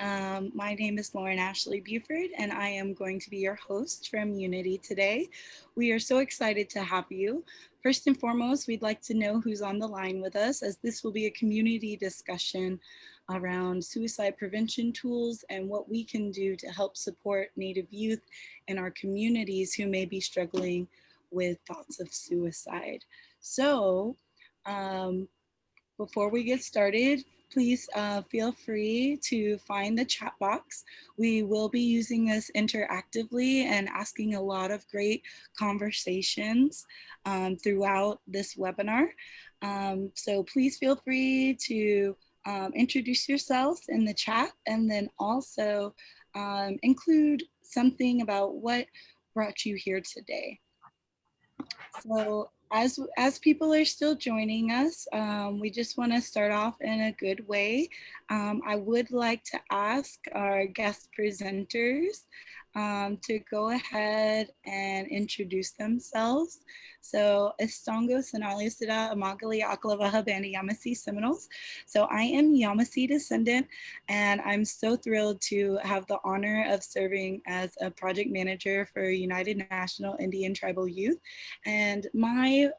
My name is Lauren Ashley Buford, and I am going to be your host from Unity today. We are so excited to have you. First and foremost, we'd like to know who's on the line with us, as this will be a community discussion around suicide prevention tools and what we can do to help support Native youth in our communities who may be struggling with thoughts of suicide. So, um, before we get started, please feel free to find the chat box. We will be using this interactively and asking a lot of great conversations throughout this webinar. So please feel free to introduce yourselves in the chat, and then also include something about what brought you here today. So as people are still joining us, we just want to start off in a good way. I would like to ask our guest presenters to go ahead and introduce themselves. So Estongo Sonali Sida Amagali Aklavaha Bandi Yamasi Seminoles. So I am Yamasi descendant, and I'm so thrilled to have the honor of serving as a project manager for United National Indian Tribal Youth. And my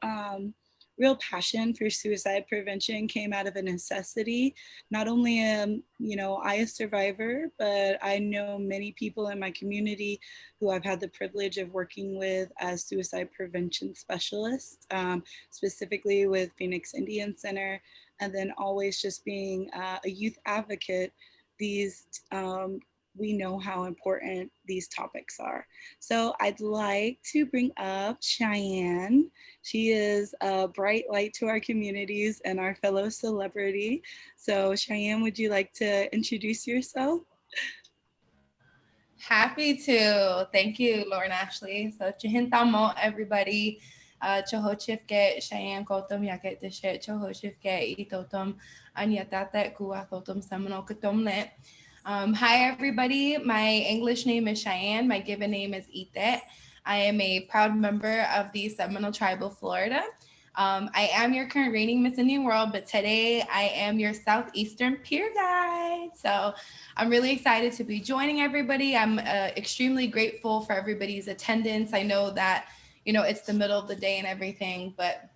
real passion for suicide prevention came out of a necessity. Not only am, I a survivor, but I know many people in my community who I've had the privilege of working with as suicide prevention specialists, specifically with Phoenix Indian Center, and then always just being a youth advocate. These we know how important these topics are. So I'd like to bring up Cheyenne. She is a bright light to our communities and our fellow celebrity. So Cheyenne, would you like to introduce yourself? Happy to. Thank you, Lauren Ashley. So Chihintamo, everybody. Chohochifke, Cheyenne Kotum Yaket Deshet, Chohochifke, Itotum, Anyatate, Kuatotum, Seminole Katumlet. Hi, everybody. My English name is Cheyenne. My given name is Ite. I am a proud member of the Seminole Tribe of Florida. I am your current reigning Miss Indian World, but today I am your Southeastern peer guide. So I'm really excited to be joining everybody. I'm extremely grateful for everybody's attendance. I know that, it's the middle of the day and everything, but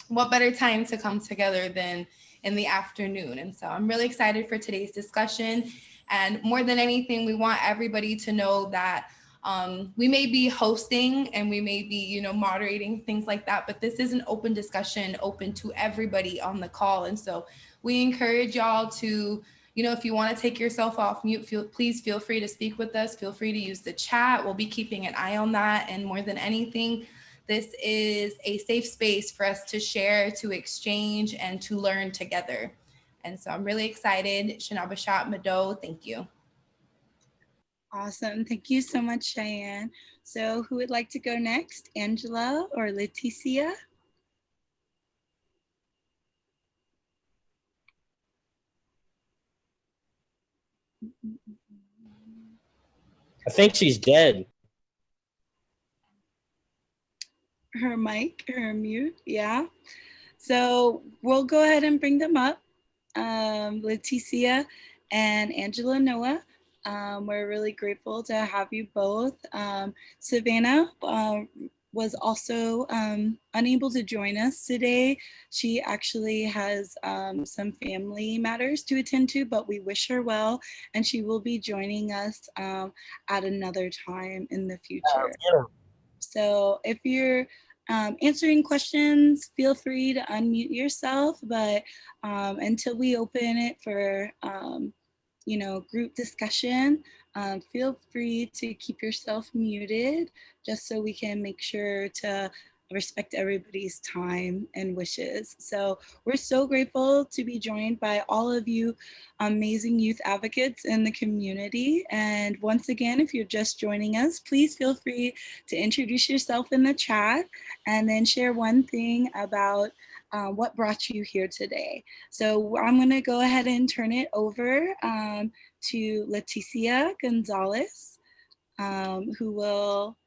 what better time to come together than in the afternoon? And so I'm really excited for today's discussion. And more than anything, we want everybody to know that we may be hosting and we may be, moderating things like that, but this is an open discussion, open to everybody on the call. And so we encourage y'all to, if you want to take yourself off mute, please feel free to speak with us. Feel free to use the chat. We'll be keeping an eye on that. And more than anything, this is a safe space for us to share, to exchange, and to learn together. And so I'm really excited. Shanabashat Mado, thank you. Awesome. Thank you so much, Cheyenne. So who would like to go next? Angela or Leticia? I think she's dead. Her mic, her mute, yeah. So we'll go ahead and bring them up. Leticia and Angela Noah. We're really grateful to have you both. Savannah was also unable to join us today. She actually has some family matters to attend to, but we wish her well, and she will be joining us at another time in the future. So if you're answering questions, feel free to unmute yourself, but until we open it for group discussion, feel free to keep yourself muted just so we can make sure to respect everybody's time and wishes. So we're so grateful to be joined by all of you amazing youth advocates in the community. And once again, if you're just joining us, please feel free to introduce yourself in the chat and then share one thing about what brought you here today. So I'm going to go ahead and turn it over to Leticia Gonzalez, who will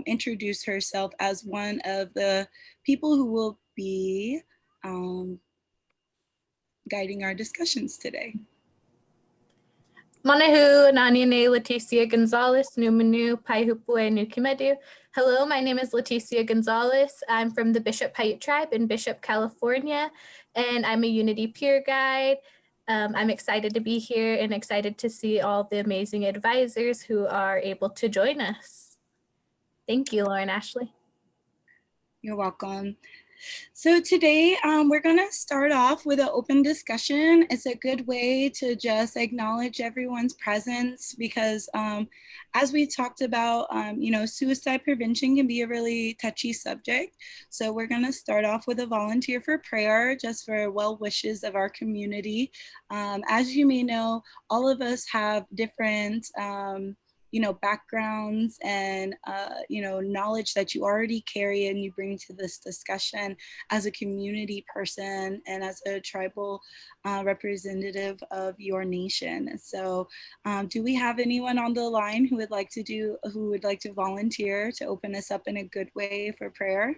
introduce herself as one of the people who will be guiding our discussions today. Manahu Nanine Leticia Gonzalez, Numanu Paihupue Nukimedu. Hello, my name is Leticia Gonzalez. I'm from the Bishop Paiute tribe in Bishop, California, and I'm a Unity peer guide. I'm excited to be here and excited to see all the amazing advisors who are able to join us. Thank you, Lauren Ashley. You're welcome. So today we're going to start off with an open discussion. It's a good way to just acknowledge everyone's presence because as we talked about, suicide prevention can be a really touchy subject. So we're going to start off with a volunteer for prayer just for well wishes of our community. As you may know, all of us have different backgrounds and, knowledge that you already carry and you bring to this discussion as a community person and as a tribal representative of your nation. So do we have anyone on the line who would like to volunteer to open us up in a good way for prayer?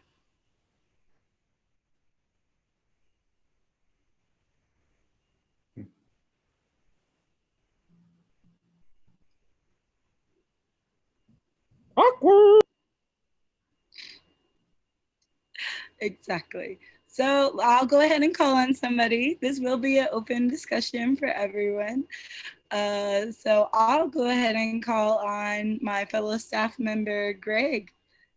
Awkward. Exactly. So I'll go ahead and call on somebody. This will be an open discussion for everyone. So I'll go ahead and call on my fellow staff member, Greg.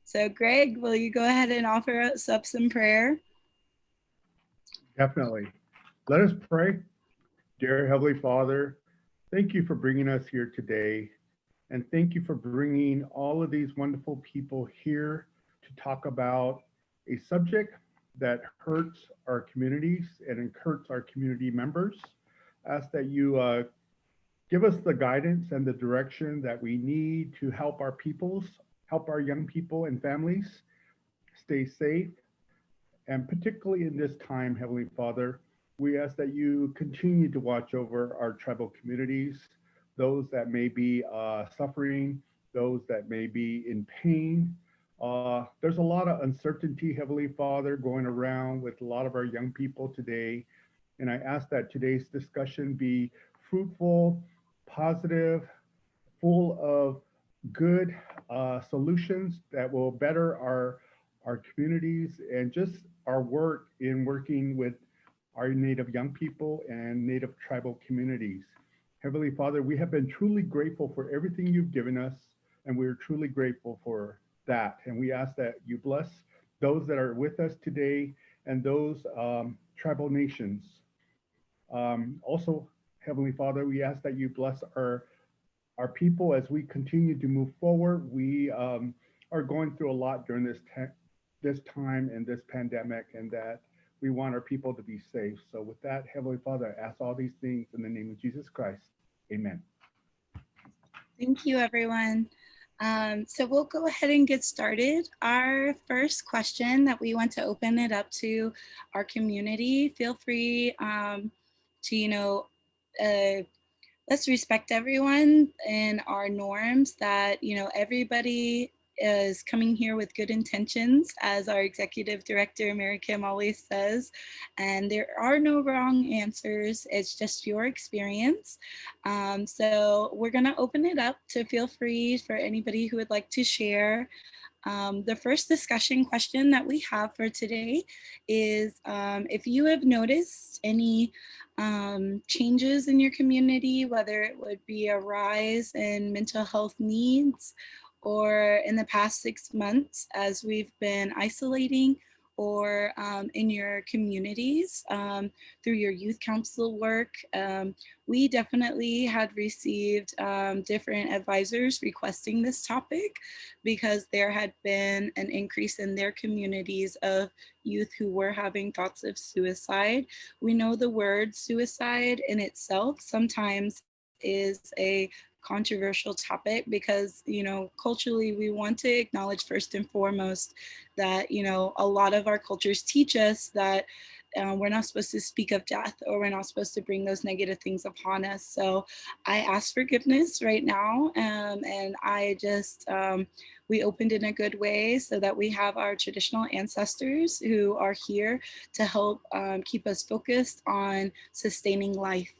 So Greg, will you go ahead and offer us up some prayer? Definitely. Let us pray. Dear Heavenly Father, thank you for bringing us here today. And thank you for bringing all of these wonderful people here to talk about a subject that hurts our communities and hurts our community members. Ask that you give us the guidance and the direction that we need to help our young people and families stay safe. And particularly in this time, Heavenly Father, we ask that you continue to watch over our tribal communities, those that may be suffering, those that may be in pain. There's a lot of uncertainty, Heavenly Father, going around with a lot of our young people today. And I ask that today's discussion be fruitful, positive, full of good solutions that will better our communities and just our work in working with our Native young people and Native tribal communities. Heavenly Father, we have been truly grateful for everything you've given us, and we're truly grateful for that. And we ask that you bless those that are with us today and those tribal nations. Also, Heavenly Father, we ask that you bless our people as we continue to move forward. We are going through a lot during this time and this pandemic, and that we want our people to be safe. So with that, Heavenly Father, I ask all these things in the name of Jesus Christ. Amen. Thank you, everyone. So we'll go ahead and get started. Our first question that we want to open it up to our community. Feel free to, let's respect everyone and our norms that, everybody is coming here with good intentions, as our executive director, Mary Kim, always says, and there are no wrong answers. It's just your experience. So we're gonna open it up to feel free for anybody who would like to share. The first discussion question that we have for today is if you have noticed any changes in your community, whether it would be a rise in mental health needs or in the past 6 months as we've been isolating, or in your communities through your youth council work. We definitely had received different advisors requesting this topic because there had been an increase in their communities of youth who were having thoughts of suicide. We know the word suicide in itself sometimes is a controversial topic because, culturally we want to acknowledge first and foremost that, a lot of our cultures teach us that we're not supposed to speak of death, or we're not supposed to bring those negative things upon us. So I ask forgiveness right now, and I just, we opened in a good way so that we have our traditional ancestors who are here to help keep us focused on sustaining life.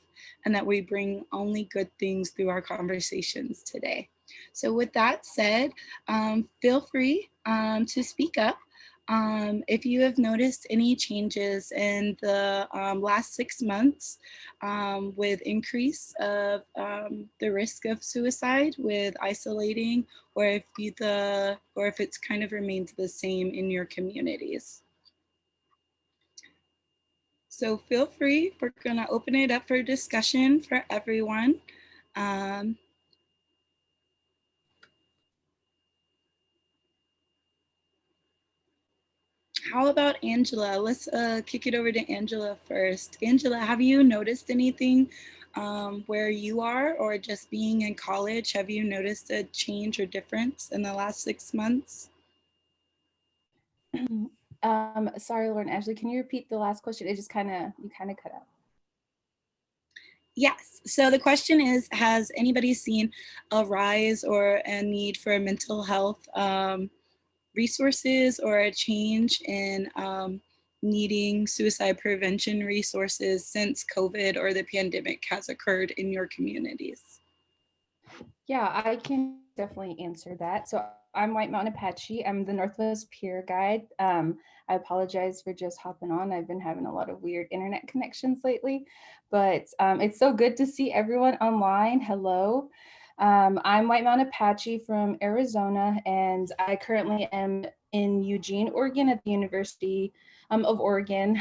and that we bring only good things through our conversations today. So with that said, feel free to speak up. If you have noticed any changes in the last 6 months with increase of the risk of suicide with isolating, or if it's kind of remained the same in your communities. So feel free, we're gonna open it up for discussion for everyone. How about Angela? Let's kick it over to Angela first. Angela, have you noticed anything where you are, or just being in college? Have you noticed a change or difference in the last 6 months? Sorry, Lauren, Ashley, can you repeat the last question? It just you kind of cut out. Yes. So the question is, has anybody seen a rise or a need for mental health resources, or a change in needing suicide prevention resources since COVID or the pandemic has occurred in your communities? Yeah, I can definitely answer that. So I'm White Mountain Apache. I'm the Northwest Peer Guide. I apologize for just hopping on. I've been having a lot of weird internet connections lately, but it's so good to see everyone online. Hello. I'm White Mountain Apache from Arizona, and I currently am in Eugene, Oregon at the University of Oregon.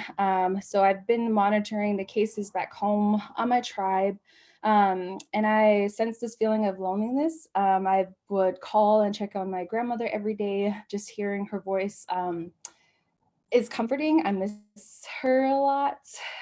So I've been monitoring the cases back home on my tribe. And I sensed this feeling of loneliness. I would call and check on my grandmother every day. Just hearing her voice is comforting. I miss her a lot.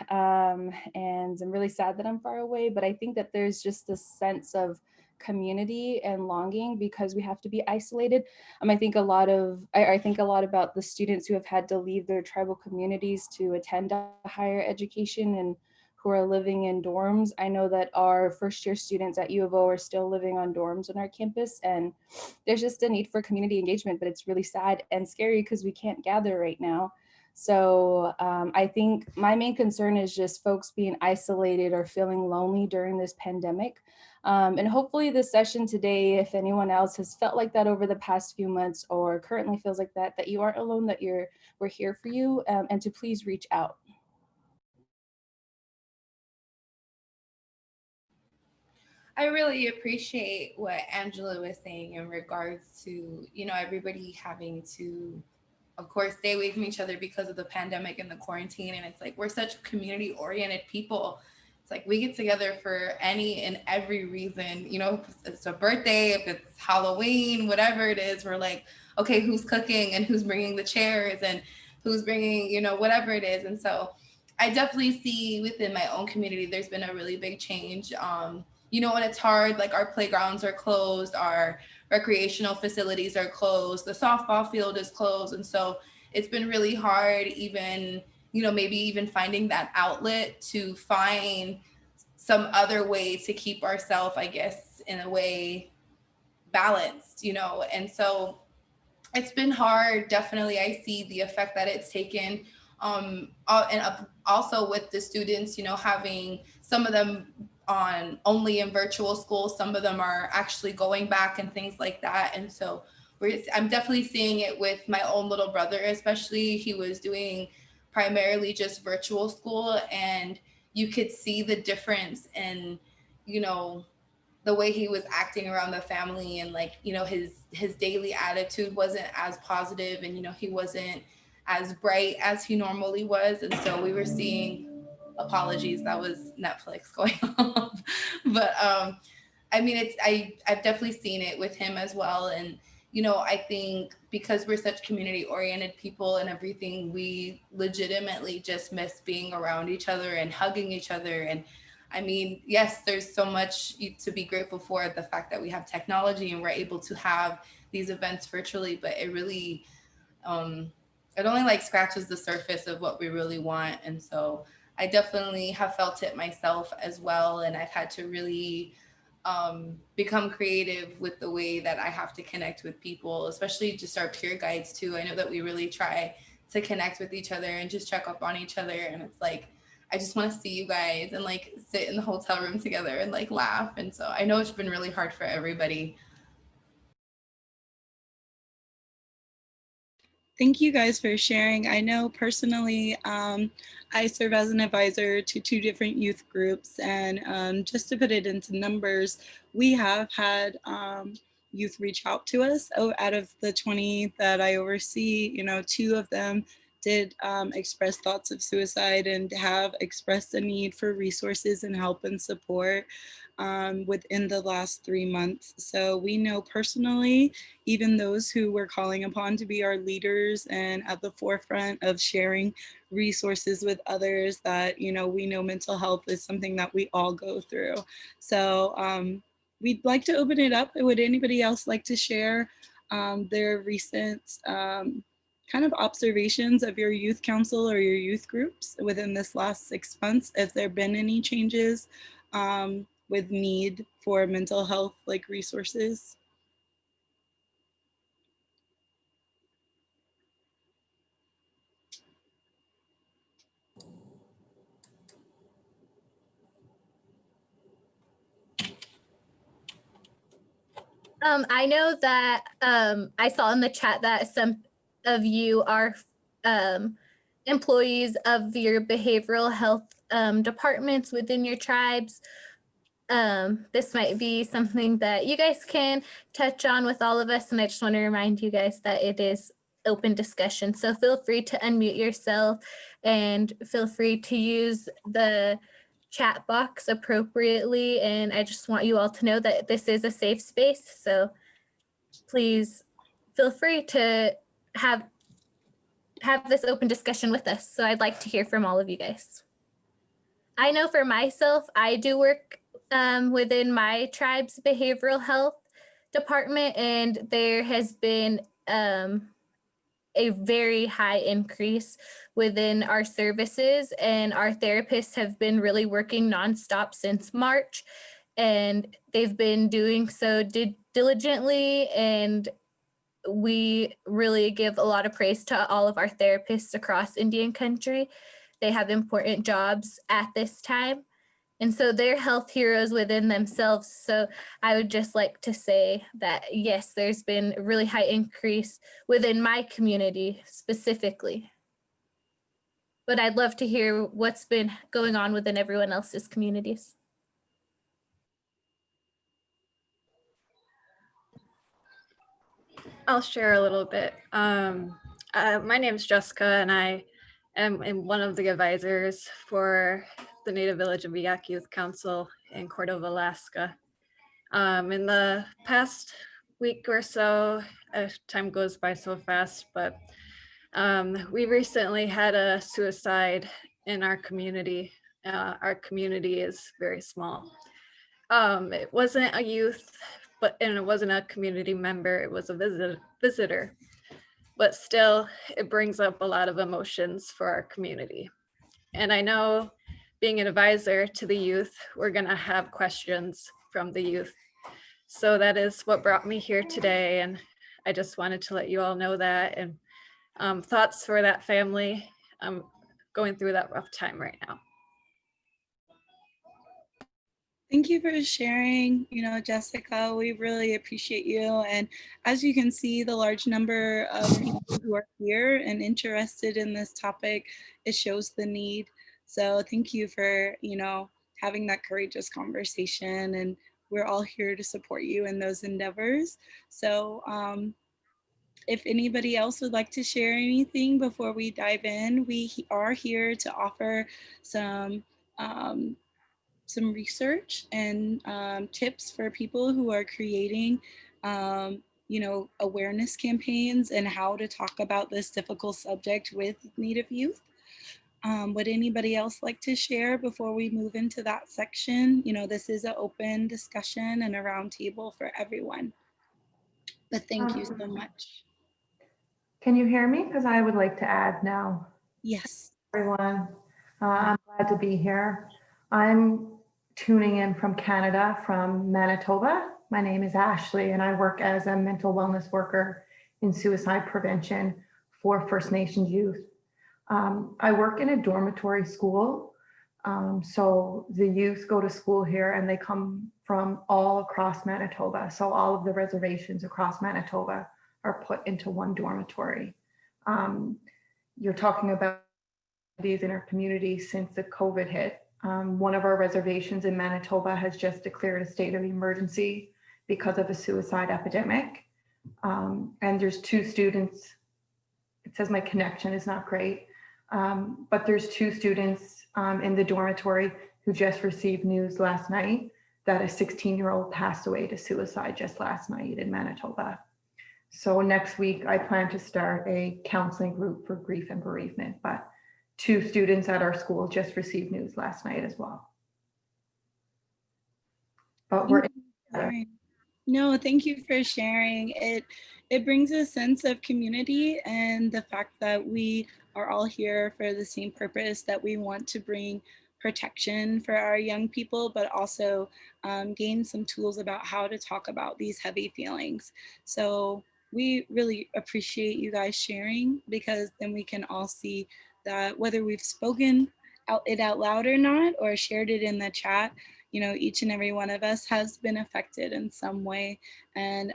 And I'm really sad that I'm far away, but I think that there's just this sense of community and longing because we have to be isolated. I think a lot about the students who have had to leave their tribal communities to attend a higher education and who are living in dorms. I know that our first year students at U of O are still living on dorms on our campus, and there's just a need for community engagement, but it's really sad and scary because we can't gather right now. So I think my main concern is just folks being isolated or feeling lonely during this pandemic. And hopefully this session today, if anyone else has felt like that over the past few months or currently feels like that you aren't alone, that we're here for you, and to please reach out. I really appreciate what Angela was saying in regards to, everybody having to, of course, stay away from each other because of the pandemic and the quarantine. And it's like, we're such community oriented people. It's like we get together for any and every reason, if it's a birthday, if it's Halloween, whatever it is, we're like, okay, who's cooking and who's bringing the chairs and who's bringing, whatever it is. And so I definitely see within my own community, there's been a really big change. And it's hard, like our playgrounds are closed, our recreational facilities are closed, the softball field is closed. And so it's been really hard even, maybe even finding that outlet to find some other way to keep ourselves, I guess, in a way balanced, And so it's been hard. Definitely, I see the effect that it's taken. And also with the students, having some of them on only in virtual school, some of them are actually going back and things like that. And so I'm definitely seeing it with my own little brother, especially. He was doing primarily just virtual school, and you could see the difference in, the way he was acting around the family, and like, his daily attitude wasn't as positive, and, he wasn't as bright as he normally was. And so we were seeing, apologies, that was Netflix going off. But I've definitely seen it with him as well. And, I think because we're such community oriented people and everything, we legitimately just miss being around each other and hugging each other. And yes, there's so much to be grateful for, the fact that we have technology and we're able to have these events virtually, but it really, it only like scratches the surface of what we really want. And so I definitely have felt it myself as well. And I've had to really become creative with the way that I have to connect with people, especially just our peer guides too. I know that we really try to connect with each other and just check up on each other. And it's like, I just want to see you guys and like sit in the hotel room together and like laugh. And so I know it's been really hard for everybody. Thank you guys for sharing. I know personally, I serve as an advisor to 2 different youth groups, and just to put it into numbers, we have had youth reach out to us. Oh, out of the 20 that I oversee, 2 of them did express thoughts of suicide and have expressed a need for resources and help and support within the last 3 months. So we know personally, even those who we're calling upon to be our leaders and at the forefront of sharing resources with others, that we know mental health is something that we all go through. So we'd like to open it up. Would anybody else like to share their recent kind of observations of your youth council or your youth groups within this last 6 months? Has there been any changes with need for mental health like resources? I know that I saw in the chat that some of you are employees of your behavioral health departments within your tribes. This might be something that you guys can touch on with all of us, and I just want to remind you guys that it is open discussion. So feel free to unmute yourself and feel free to use the chat box appropriately. And I just want you all to know that this is a safe space. So please feel free to have this open discussion with us. So I'd like to hear from all of you guys. I know for myself, I do work within my tribe's behavioral health department, and there has been a very high increase within our services, and our therapists have been really working nonstop since March, and they've been doing so diligently, and we really give a lot of praise to all of our therapists across Indian country. They have important jobs at this time, and so they're health heroes within themselves. So I would just like to say that, yes, there's been a really high increase within my community specifically. But I'd love to hear what's been going on within everyone else's communities. I'll share a little bit. My name is Jessica, and I am one of the advisors for the Native Village of Biak Youth Council in Cordova, Alaska. In the past week or so, time goes by so fast, but we recently had a suicide in our community. Our community is very small. It wasn't a youth, and it wasn't a community member, it was a visitor. But still, it brings up a lot of emotions for our community. And I know, being an advisor to the youth, we're gonna have questions from the youth. So that is what brought me here today. And I just wanted to let you all know that, and thoughts for that family. I'm going through that rough time right now. Thank you for sharing, Jessica. We really appreciate you. And as you can see, the large number of people who are here and interested in this topic, it shows the need. So thank you for, having that courageous conversation. And we're all here to support you in those endeavors. So if anybody else would like to share anything before we dive in, we are here to offer some research and tips for people who are creating, awareness campaigns and how to talk about this difficult subject with Native youth. Would anybody else like to share before we move into that section? This is an open discussion and a roundtable for everyone. But thank you so much. Can you hear me? Because I would like to add now. Yes. Everyone, I'm glad to be here. I'm tuning in from Canada, from Manitoba. My name is Ashley, and I work as a mental wellness worker in suicide prevention for First Nations youth. I work in a dormitory school, So the youth go to school here and they come from all across Manitoba. So all of the reservations across Manitoba are put into one dormitory. You're talking about these in our community since the COVID hit. One of our reservations in Manitoba has just declared a state of emergency because of a suicide epidemic. And there's 2 students. It says my connection is not great, but there's 2 students in the dormitory who just received news last night that a 16-year-old passed away to suicide just last night in Manitoba. So next week, I plan to start a counseling group for grief and bereavement, but 2 students at our school just received news last night as well. But we're No, thank you for sharing. It brings a sense of community and the fact that we are all here for the same purpose, that we want to bring protection for our young people, but also gain some tools about how to talk about these heavy feelings. So we really appreciate you guys sharing, because then we can all see that whether we've spoken it out loud or not, or shared it in the chat, each and every one of us has been affected in some way. And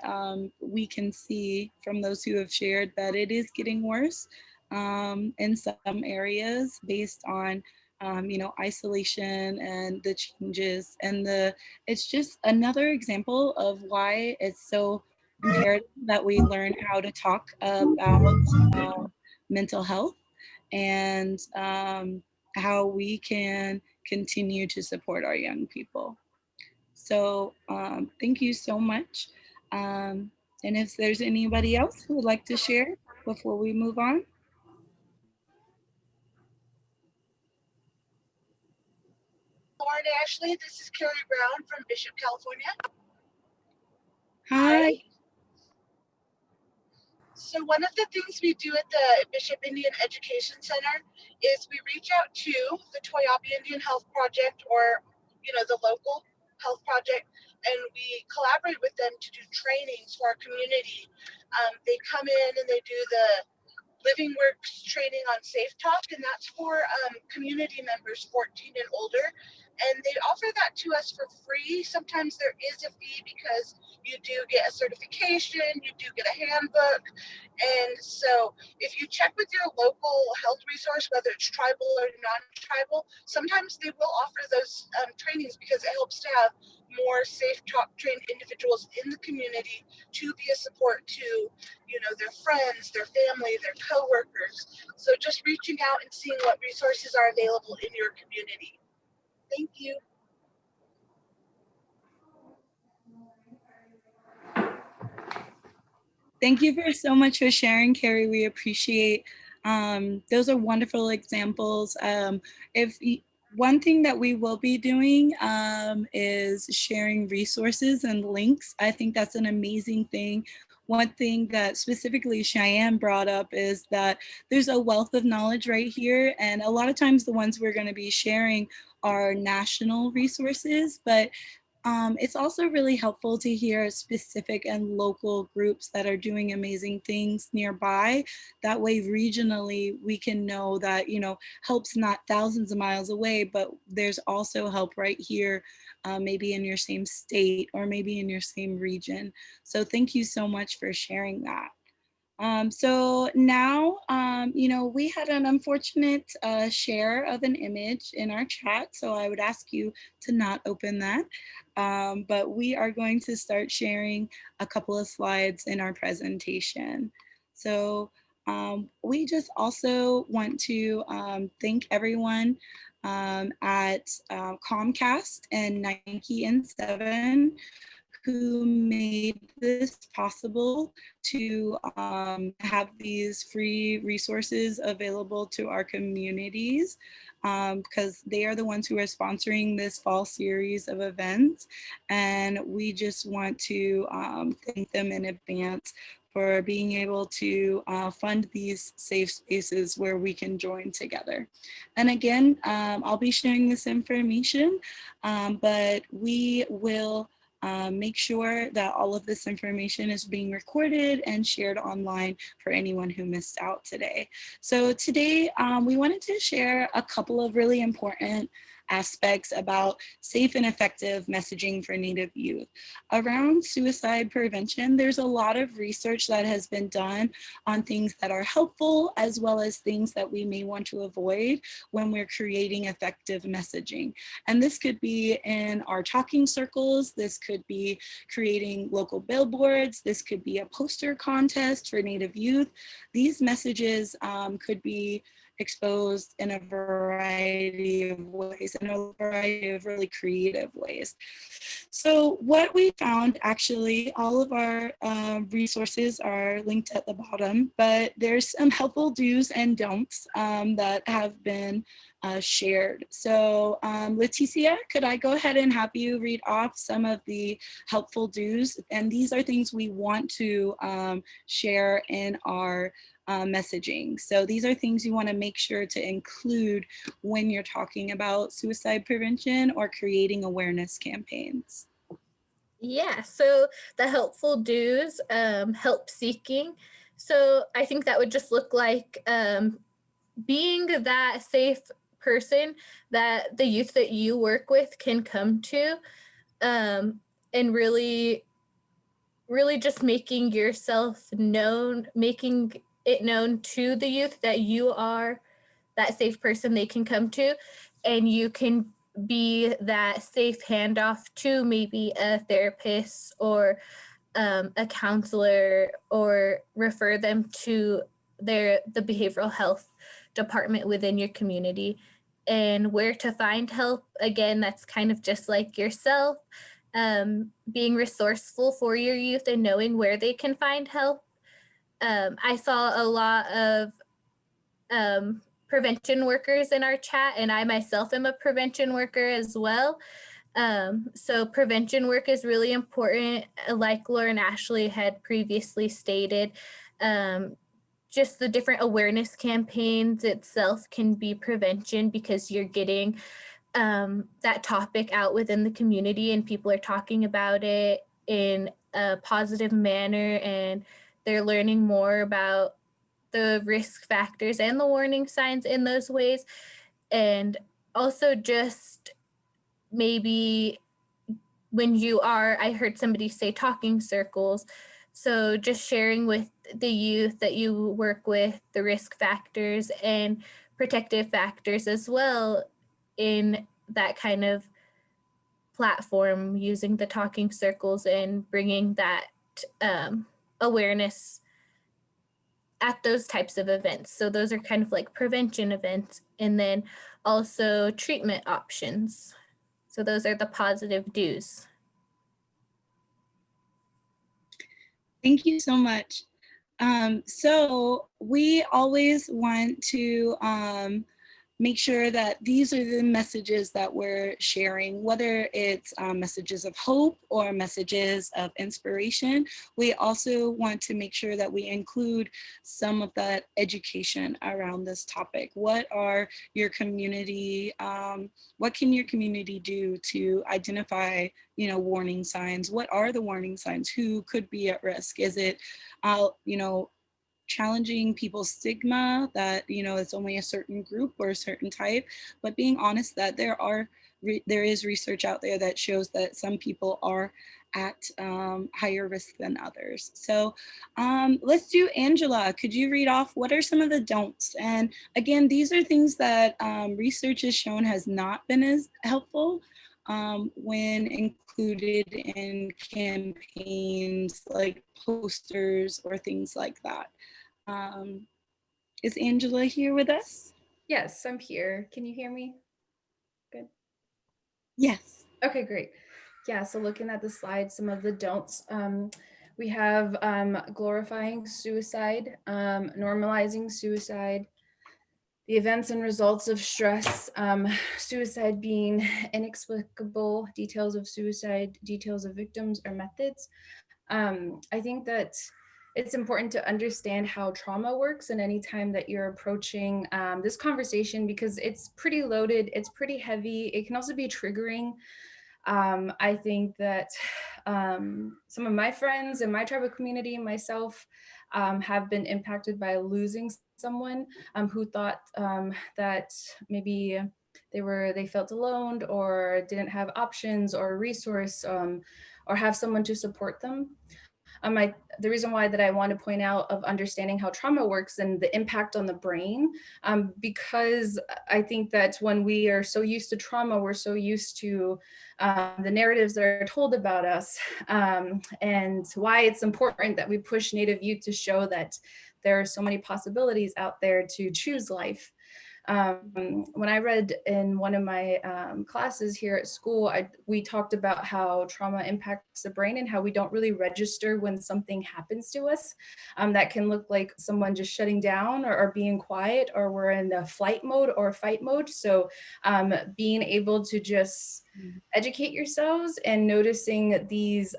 we can see from those who have shared that it is getting worse in some areas based on, isolation and the changes. And it's just another example of why it's so imperative that we learn how to talk about mental health and how we can continue to support our young people. So thank you so much. And if there's anybody else who would like to share before we move on. Lauren Ashley, this is Carrie Brown from Bishop, California. Hi. So one of the things we do at the Bishop Indian Education Center is we reach out to the Toyabe Indian Health Project, or the local health project, and we collaborate with them to do trainings for our community. They come in and they do the Living Works training on Safe Talk, and that's for community members 14 and older. And they offer that to us for free. Sometimes there is a fee because you do get a certification, you do get a handbook. And so if you check with your local health resource, whether it's tribal or non-tribal, sometimes they will offer those trainings, because it helps to have more Safe Talk trained individuals in the community to be a support to their friends, their family, their coworkers. So just reaching out and seeing what resources are available in your community. Thank you. Thank you so much for sharing, Carrie. We appreciate those are wonderful examples. One thing that we will be doing is sharing resources and links. I think that's an amazing thing. One thing that specifically Cheyenne brought up is that there's a wealth of knowledge right here. And a lot of times the ones we're going to be sharing are national resources, but it's also really helpful to hear specific and local groups that are doing amazing things nearby. That way, regionally, we can know that, help's not thousands of miles away, but there's also help right here, maybe in your same state or maybe in your same region. So thank you so much for sharing that. So now, we had an unfortunate share of an image in our chat, so I would ask you to not open that. But we are going to start sharing a couple of slides in our presentation. So we just also want to thank everyone at Comcast and Nike and 7 who made this possible to have these free resources available to our communities, because they are the ones who are sponsoring this fall series of events. And we just want to thank them in advance for being able to fund these safe spaces where we can join together. And again, I'll be sharing this information, but we will make sure that all of this information is being recorded and shared online for anyone who missed out today. So today we wanted to share a couple of really important aspects about safe and effective messaging for Native youth. Around suicide prevention, there's a lot of research that has been done on things that are helpful as well as things that we may want to avoid when we're creating effective messaging. And this could be in our talking circles, this could be creating local billboards, this could be a poster contest for Native youth. These messages could be exposed in a variety of ways, in a variety of really creative ways. So what we found, actually, all of our resources are linked at the bottom, but there's some helpful do's and don'ts that have been shared. So Leticia, could I go ahead and have you read off some of the helpful do's? And these are things we want to share in our messaging. So these are things you want to make sure to include when you're talking about suicide prevention or creating awareness campaigns. Yeah, so the helpful do's, help seeking. So I think that would just look like being that safe person that the youth that you work with can come to, and really just making yourself known, making it known to the youth that you are that safe person they can come to, and you can be that safe handoff to maybe a therapist or a counselor, or refer them to the behavioral health department within your community. And where to find help, again, that's kind of just like yourself, being resourceful for your youth and knowing where they can find help. I saw a lot of prevention workers in our chat, and I myself am a prevention worker as well. So prevention work is really important. Like Lauren Ashley had previously stated, just the different awareness campaigns itself can be prevention, because you're getting that topic out within the community and people are talking about it in a positive manner, and they're learning more about the risk factors and the warning signs in those ways. And also just maybe when you are, I heard somebody say talking circles. So just sharing with the youth that you work with the risk factors and protective factors as well in that kind of platform, using the talking circles and bringing that awareness at those types of events. So those are kind of like prevention events, and then also treatment options. So those are the positive do's. Thank you so much. So we always want to make sure that these are the messages that we're sharing, whether it's messages of hope or messages of inspiration. We also want to make sure that we include some of that education around this topic. What are your community, what can your community do to identify, warning signs? What are the warning signs? Who could be at risk? Is it, challenging people's stigma that it's only a certain group or a certain type, but being honest that there is research out there that shows that some people are at higher risk than others. So let's do Angela. Could you read off what are some of the don'ts? And again, these are things that research has shown has not been as helpful when included in campaigns like posters or things like that. Is Angela here with us? Yes, I'm here. Can you hear me? Good. Yes. Okay, great. Yeah, so looking at the slide, some of the don'ts. We have glorifying suicide, normalizing suicide, the events and results of stress, suicide being inexplicable, details of suicide, details of victims or methods. I think that it's important to understand how trauma works, and anytime that you're approaching this conversation, because it's pretty loaded, it's pretty heavy, it can also be triggering. I think that some of my friends in my tribal community, myself, have been impacted by losing someone who thought that maybe they felt alone or didn't have options or resource, or have someone to support them. The reason why that I want to point out of understanding how trauma works and the impact on the brain, because I think that when we are so used to trauma, we're so used to the narratives that are told about us, and why it's important that we push Native youth to show that there are so many possibilities out there to choose life. When I read in one of my classes here at school, we talked about how trauma impacts the brain and how we don't really register when something happens to us. That can look like someone just shutting down or being quiet, or we're in the flight mode or fight mode. So being able to just educate yourselves and noticing these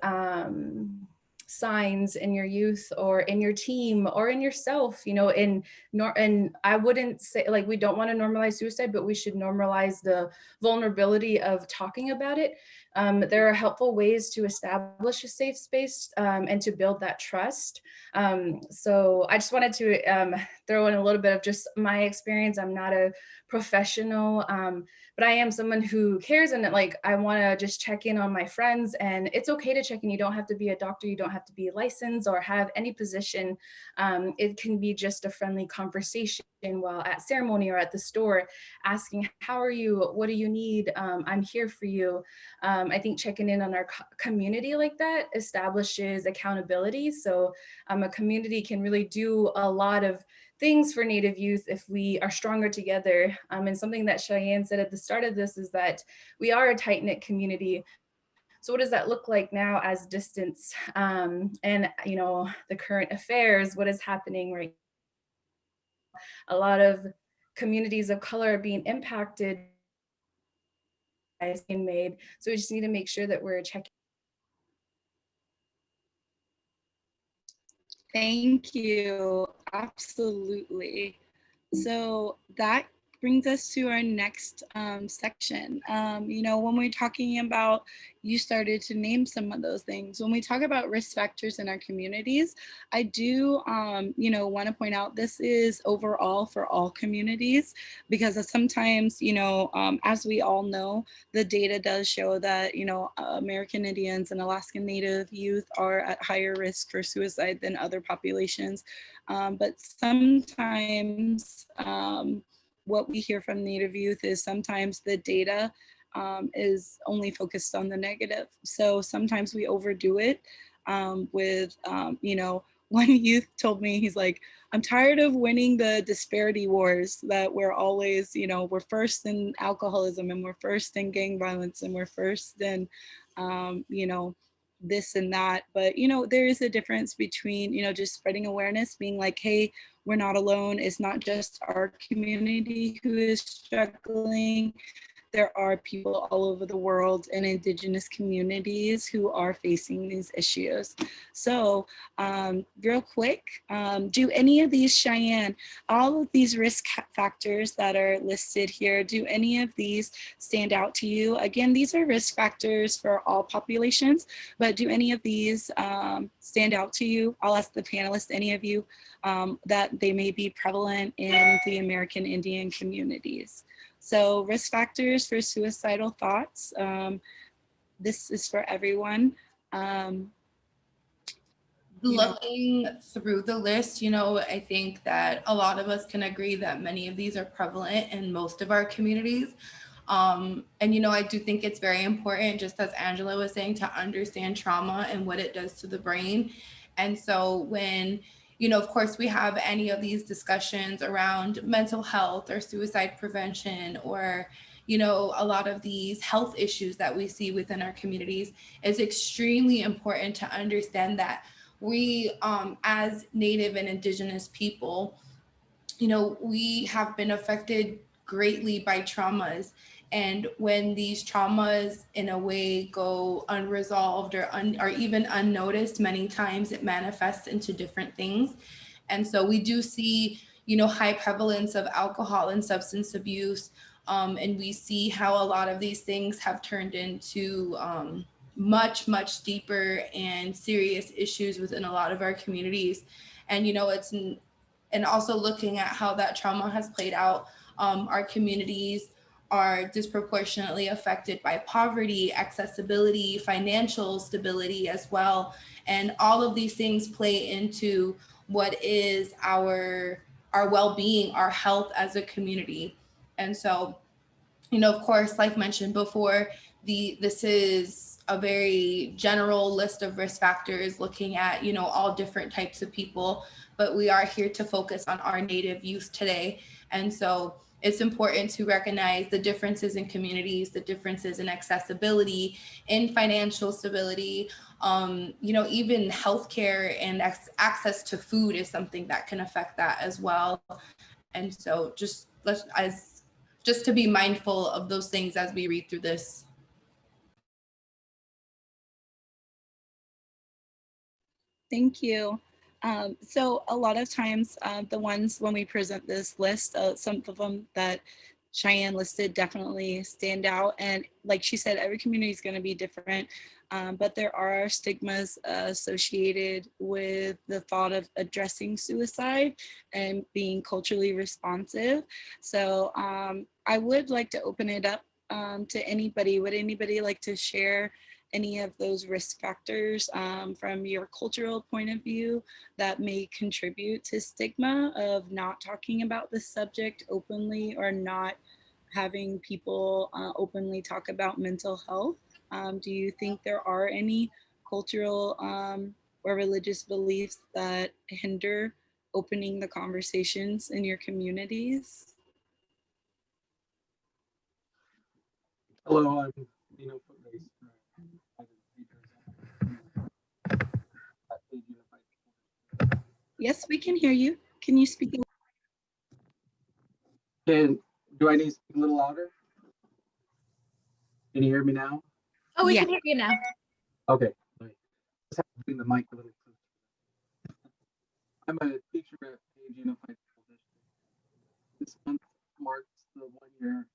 signs in your youth or in your team or in yourself, and I wouldn't say, like, we don't want to normalize suicide, but we should normalize the vulnerability of talking about it. There are helpful ways to establish a safe space and to build that trust. So I just wanted to throw in a little bit of just my experience. I'm not a professional, but I am someone who cares, and I want to just check in on my friends, and it's okay to check in. You don't have to be a doctor, you don't have to be licensed or have any position. It can be just a friendly conversation while at ceremony or at the store, asking, how are you? What do you need? I'm here for you. I think checking in on our community like that establishes accountability. So a community can really do a lot of things for Native youth if we are stronger together. And something that Cheyenne said at the start of this is that we are a tight-knit community. So what does that look like now as distance? And the current affairs, what is happening right now? A lot of communities of color are being impacted, being made. So we just need to make sure that we're checking. Thank you. Absolutely. So that brings us to our next section. When we're talking about, you started to name some of those things. When we talk about risk factors in our communities, I do, want to point out this is overall for all communities, because sometimes, as we all know, the data does show that, American Indians and Alaskan Native youth are at higher risk for suicide than other populations. But sometimes what we hear from Native youth is sometimes the data is only focused on the negative. So sometimes we overdo it with, one youth told me, he's like, I'm tired of winning the disparity wars that we're always, we're first in alcoholism, and we're first in gang violence, and we're first in, this and that. But, there is a difference between, just spreading awareness, being like, hey, we're not alone. It's not just our community who is struggling. There are people all over the world in Indigenous communities who are facing these issues. So real quick, do any of these, Cheyenne, all of these risk factors that are listed here, do any of these stand out to you? Again, these are risk factors for all populations, but do any of these stand out to you? I'll ask the panelists, any of you, that they may be prevalent in the American Indian communities. So risk factors for suicidal thoughts. This is for everyone. Looking through the list, I think that a lot of us can agree that many of these are prevalent in most of our communities. And, I do think it's very important, just as Angela was saying, to understand trauma and what it does to the brain. And so when, of course, we have any of these discussions around mental health or suicide prevention, or, a lot of these health issues that we see within our communities, it's extremely important to understand that we, as Native and Indigenous people, we have been affected greatly by traumas. And when these traumas in a way go unresolved or even unnoticed, many times it manifests into different things. And so we do see, high prevalence of alcohol and substance abuse. And we see how a lot of these things have turned into much, much deeper and serious issues within a lot of our communities. And, and also looking at how that trauma has played out, our communities are disproportionately affected by poverty, accessibility, financial stability as well. And all of these things play into what is our well-being, our health as a community. And so, you know, of course, like mentioned before, this is a very general list of risk factors looking at, you know, all different types of people, but we are here to focus on our Native youth today. And so it's important to recognize the differences in communities, the differences in accessibility, in financial stability, you know, even healthcare and access to food is something that can affect that as well. And so just to be mindful of those things as we read through this. Thank you. So a lot of times, the ones when we present this list, some of them that Cheyenne listed definitely stand out. And like she said, every community is going to be different, but there are stigmas associated with the thought of addressing suicide and being culturally responsive. So I would like to open it up to anybody. Would anybody like to share any of those risk factors from your cultural point of view that may contribute to stigma of not talking about this subject openly or not having people openly talk about mental health? Do you think there are any cultural or religious beliefs that hinder opening the conversations in your communities? Hello, I'm Dino Footrace. Yes, we can hear you. Can you speak? Do I need to speak a little louder? Can you hear me now? Oh, we Yeah. can hear you now. Okay. Just have to bring the mic a little closer. I'm a teacher at Page Unified School District. This month marks the 1-year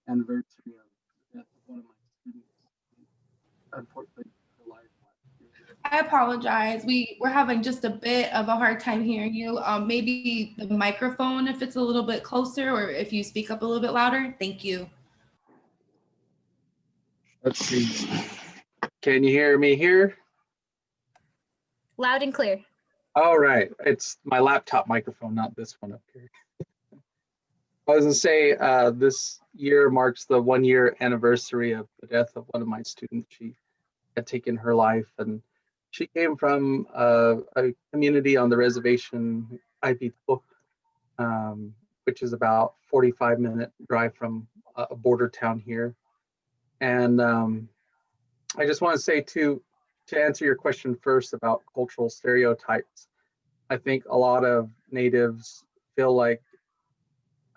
anniversary of the death of one of my students. Unfortunately, her life last year. I apologize. We're having just a bit of a hard time hearing you. Maybe the microphone, if it's a little bit closer, or if you speak up a little bit louder. Thank you. Let's see. Can you hear me here? Loud and clear. All right. It's my laptop microphone, not this one up here. I was going to say, this year marks the 1-year anniversary of the death of one of my students. She had taken her life, and she came from a community on the reservation, Ipito, which is about 45-minute drive from a border town here. And I just want to say to answer your question first about cultural stereotypes, I think a lot of natives feel like,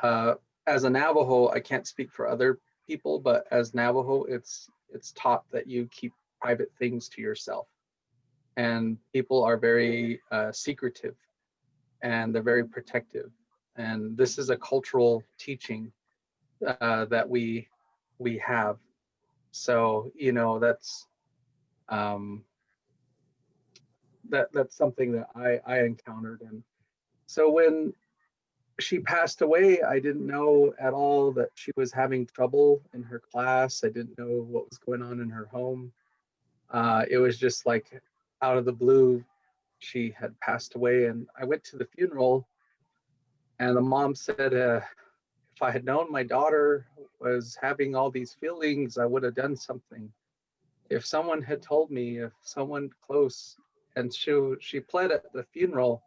as a Navajo, I can't speak for other people, but as Navajo, it's taught that you keep private things to yourself. And people are very secretive, and they're very protective. And this is a cultural teaching that we have. So, you know, that's something that I encountered. And so when she passed away, I didn't know at all that she was having trouble in her class. I didn't know what was going on in her home. It was just like out of the blue, she had passed away. And I went to the funeral, and the mom said, if I had known my daughter was having all these feelings, I would have done something. If someone had told me, if someone close, and she pled at the funeral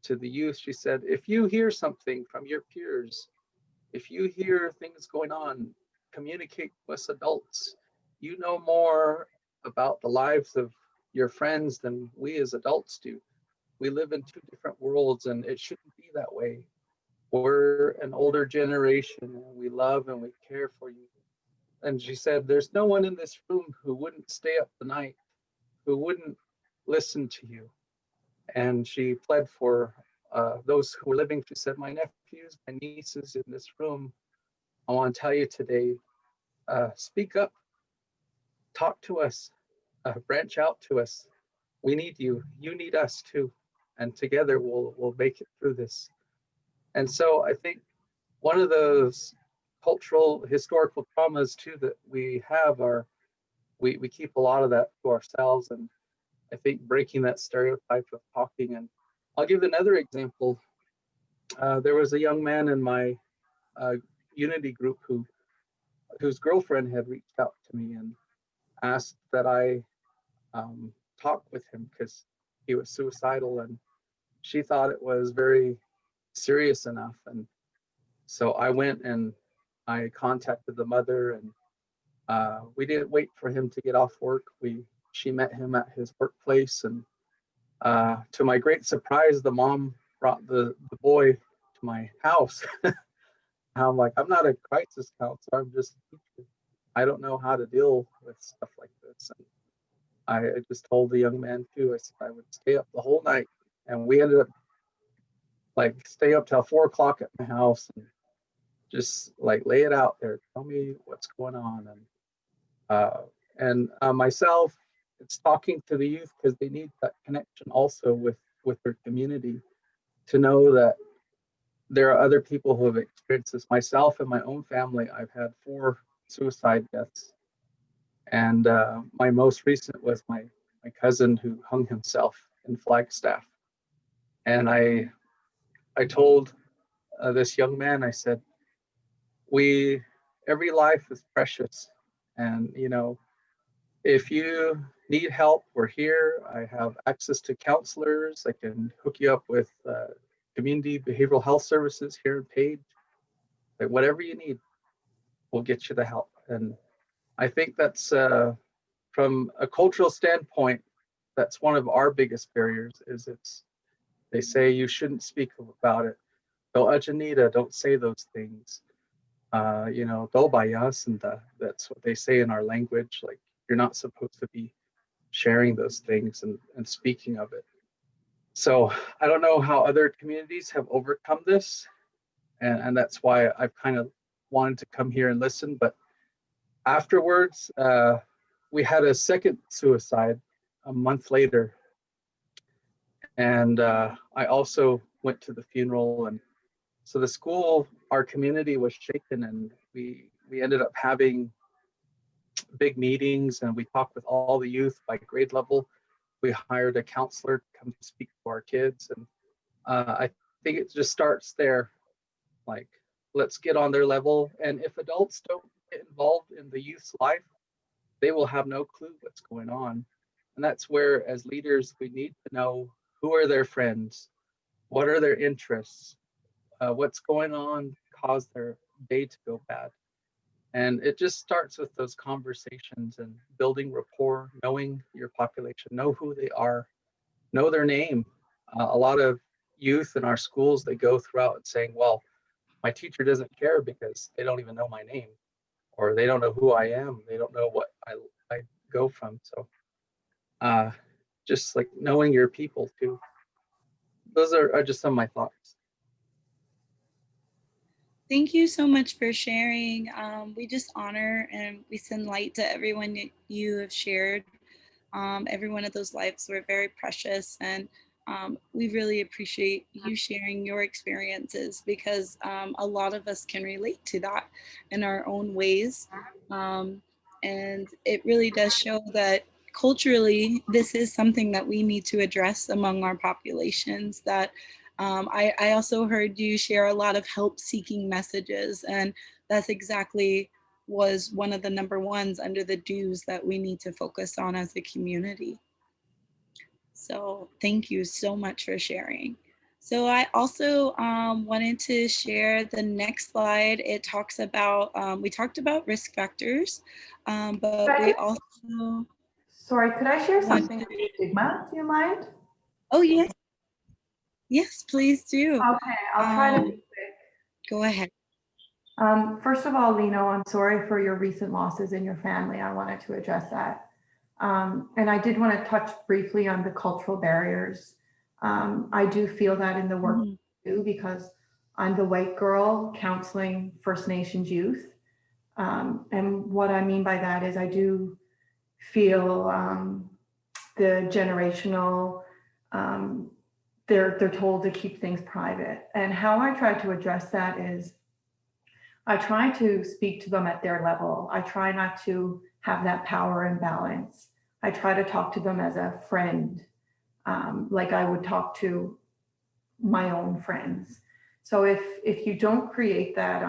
to the youth, she said, if you hear something from your peers, if you hear things going on, communicate with us adults. You know more about the lives of your friends than we as adults do. We live in two different worlds, and it shouldn't be that way. We're an older generation, and we love and we care for you. And she said, there's no one in this room who wouldn't stay up the night, who wouldn't listen to you. And she pled for those who were living. She said, my nephews, my nieces in this room, I want to tell you today, speak up, talk to us, branch out to us. We need you. You need us too. And together we'll make it through this. And so I think one of those cultural, historical traumas too that we have are, we keep a lot of that to ourselves. And I think breaking that stereotype of talking. And I'll give another example. There was a young man in my Unity group whose girlfriend had reached out to me and asked that I talk with him because he was suicidal, and she thought it was very serious enough. And so I went and I contacted the mother, and we didn't wait for him to get off work. She met him at his workplace, and to my great surprise, the mom brought the boy to my house. I'm like, I'm not a crisis counselor. I'm just a teacher. I don't know how to deal with stuff like this. And I just told the young man too, I said I would stay up the whole night. And we ended up like stay up till 4 o'clock at my house and just like lay it out there. Tell me what's going on. And myself, it's talking to the youth because they need that connection also with their community, to know that there are other people who have experienced this. Myself and my own family, I've had 4 suicide deaths. And my most recent was my cousin who hung himself in Flagstaff. And I told this young man, I said, every life is precious. And, you know, if you need help, we're here. I have access to counselors. I can hook you up with community behavioral health services here in Page. Like, whatever you need, we'll get you the help. And I think that's from a cultural standpoint, that's one of our biggest barriers. Is they say you shouldn't speak about it. Don't Ajanita, don't say those things. You know, do bayas, and that's what they say in our language. Like, you're not supposed to be sharing those things and speaking of it. So I don't know how other communities have overcome this, and that's why I've kind of wanted to come here and listen. But afterwards, we had a second suicide a month later, and I also went to the funeral. And so the school, our community was shaken, and we ended up having big meetings, and we talked with all the youth by grade level. We hired a counselor to come speak to our kids, and I think it just starts there. Like, let's get on their level, and if adults don't get involved in the youth's life, they will have no clue what's going on. And that's where, as leaders, we need to know who are their friends, what are their interests, what's going on caused their day to go bad. And it just starts with those conversations and building rapport, knowing your population, know who they are, know their name. A lot of youth in our schools, they go throughout saying, well, my teacher doesn't care because they don't even know my name, or they don't know who I am. They don't know what I go from. So just like knowing your people too. Those are just some of my thoughts. Thank you so much for sharing. We just honor and we send light to everyone that you have shared. Every one of those lives were very precious, and we really appreciate you sharing your experiences, because a lot of us can relate to that in our own ways. And it really does show that culturally, this is something that we need to address among our populations. That I also heard you share a lot of help-seeking messages, and that's exactly was one of the number ones under the do's that we need to focus on as a community. So thank you so much for sharing. So I also wanted to share the next slide. It talks about, we talked about risk factors, but we also— Sorry, could I share something on stigma? Do you mind? Oh, yes. Yes, please do. Okay, I'll try to be quick. Go ahead. First of all, Lino, I'm sorry for your recent losses in your family. I wanted to address that. And I did want to touch briefly on the cultural barriers. I do feel that in the work I do, because I'm the white girl counseling First Nations youth. And what I mean by that is I do feel the generational, they're told to keep things private. And how I try to address that is I try to speak to them at their level. I try not to have that power imbalance. I try to talk to them as a friend, like I would talk to my own friends. So if you don't create that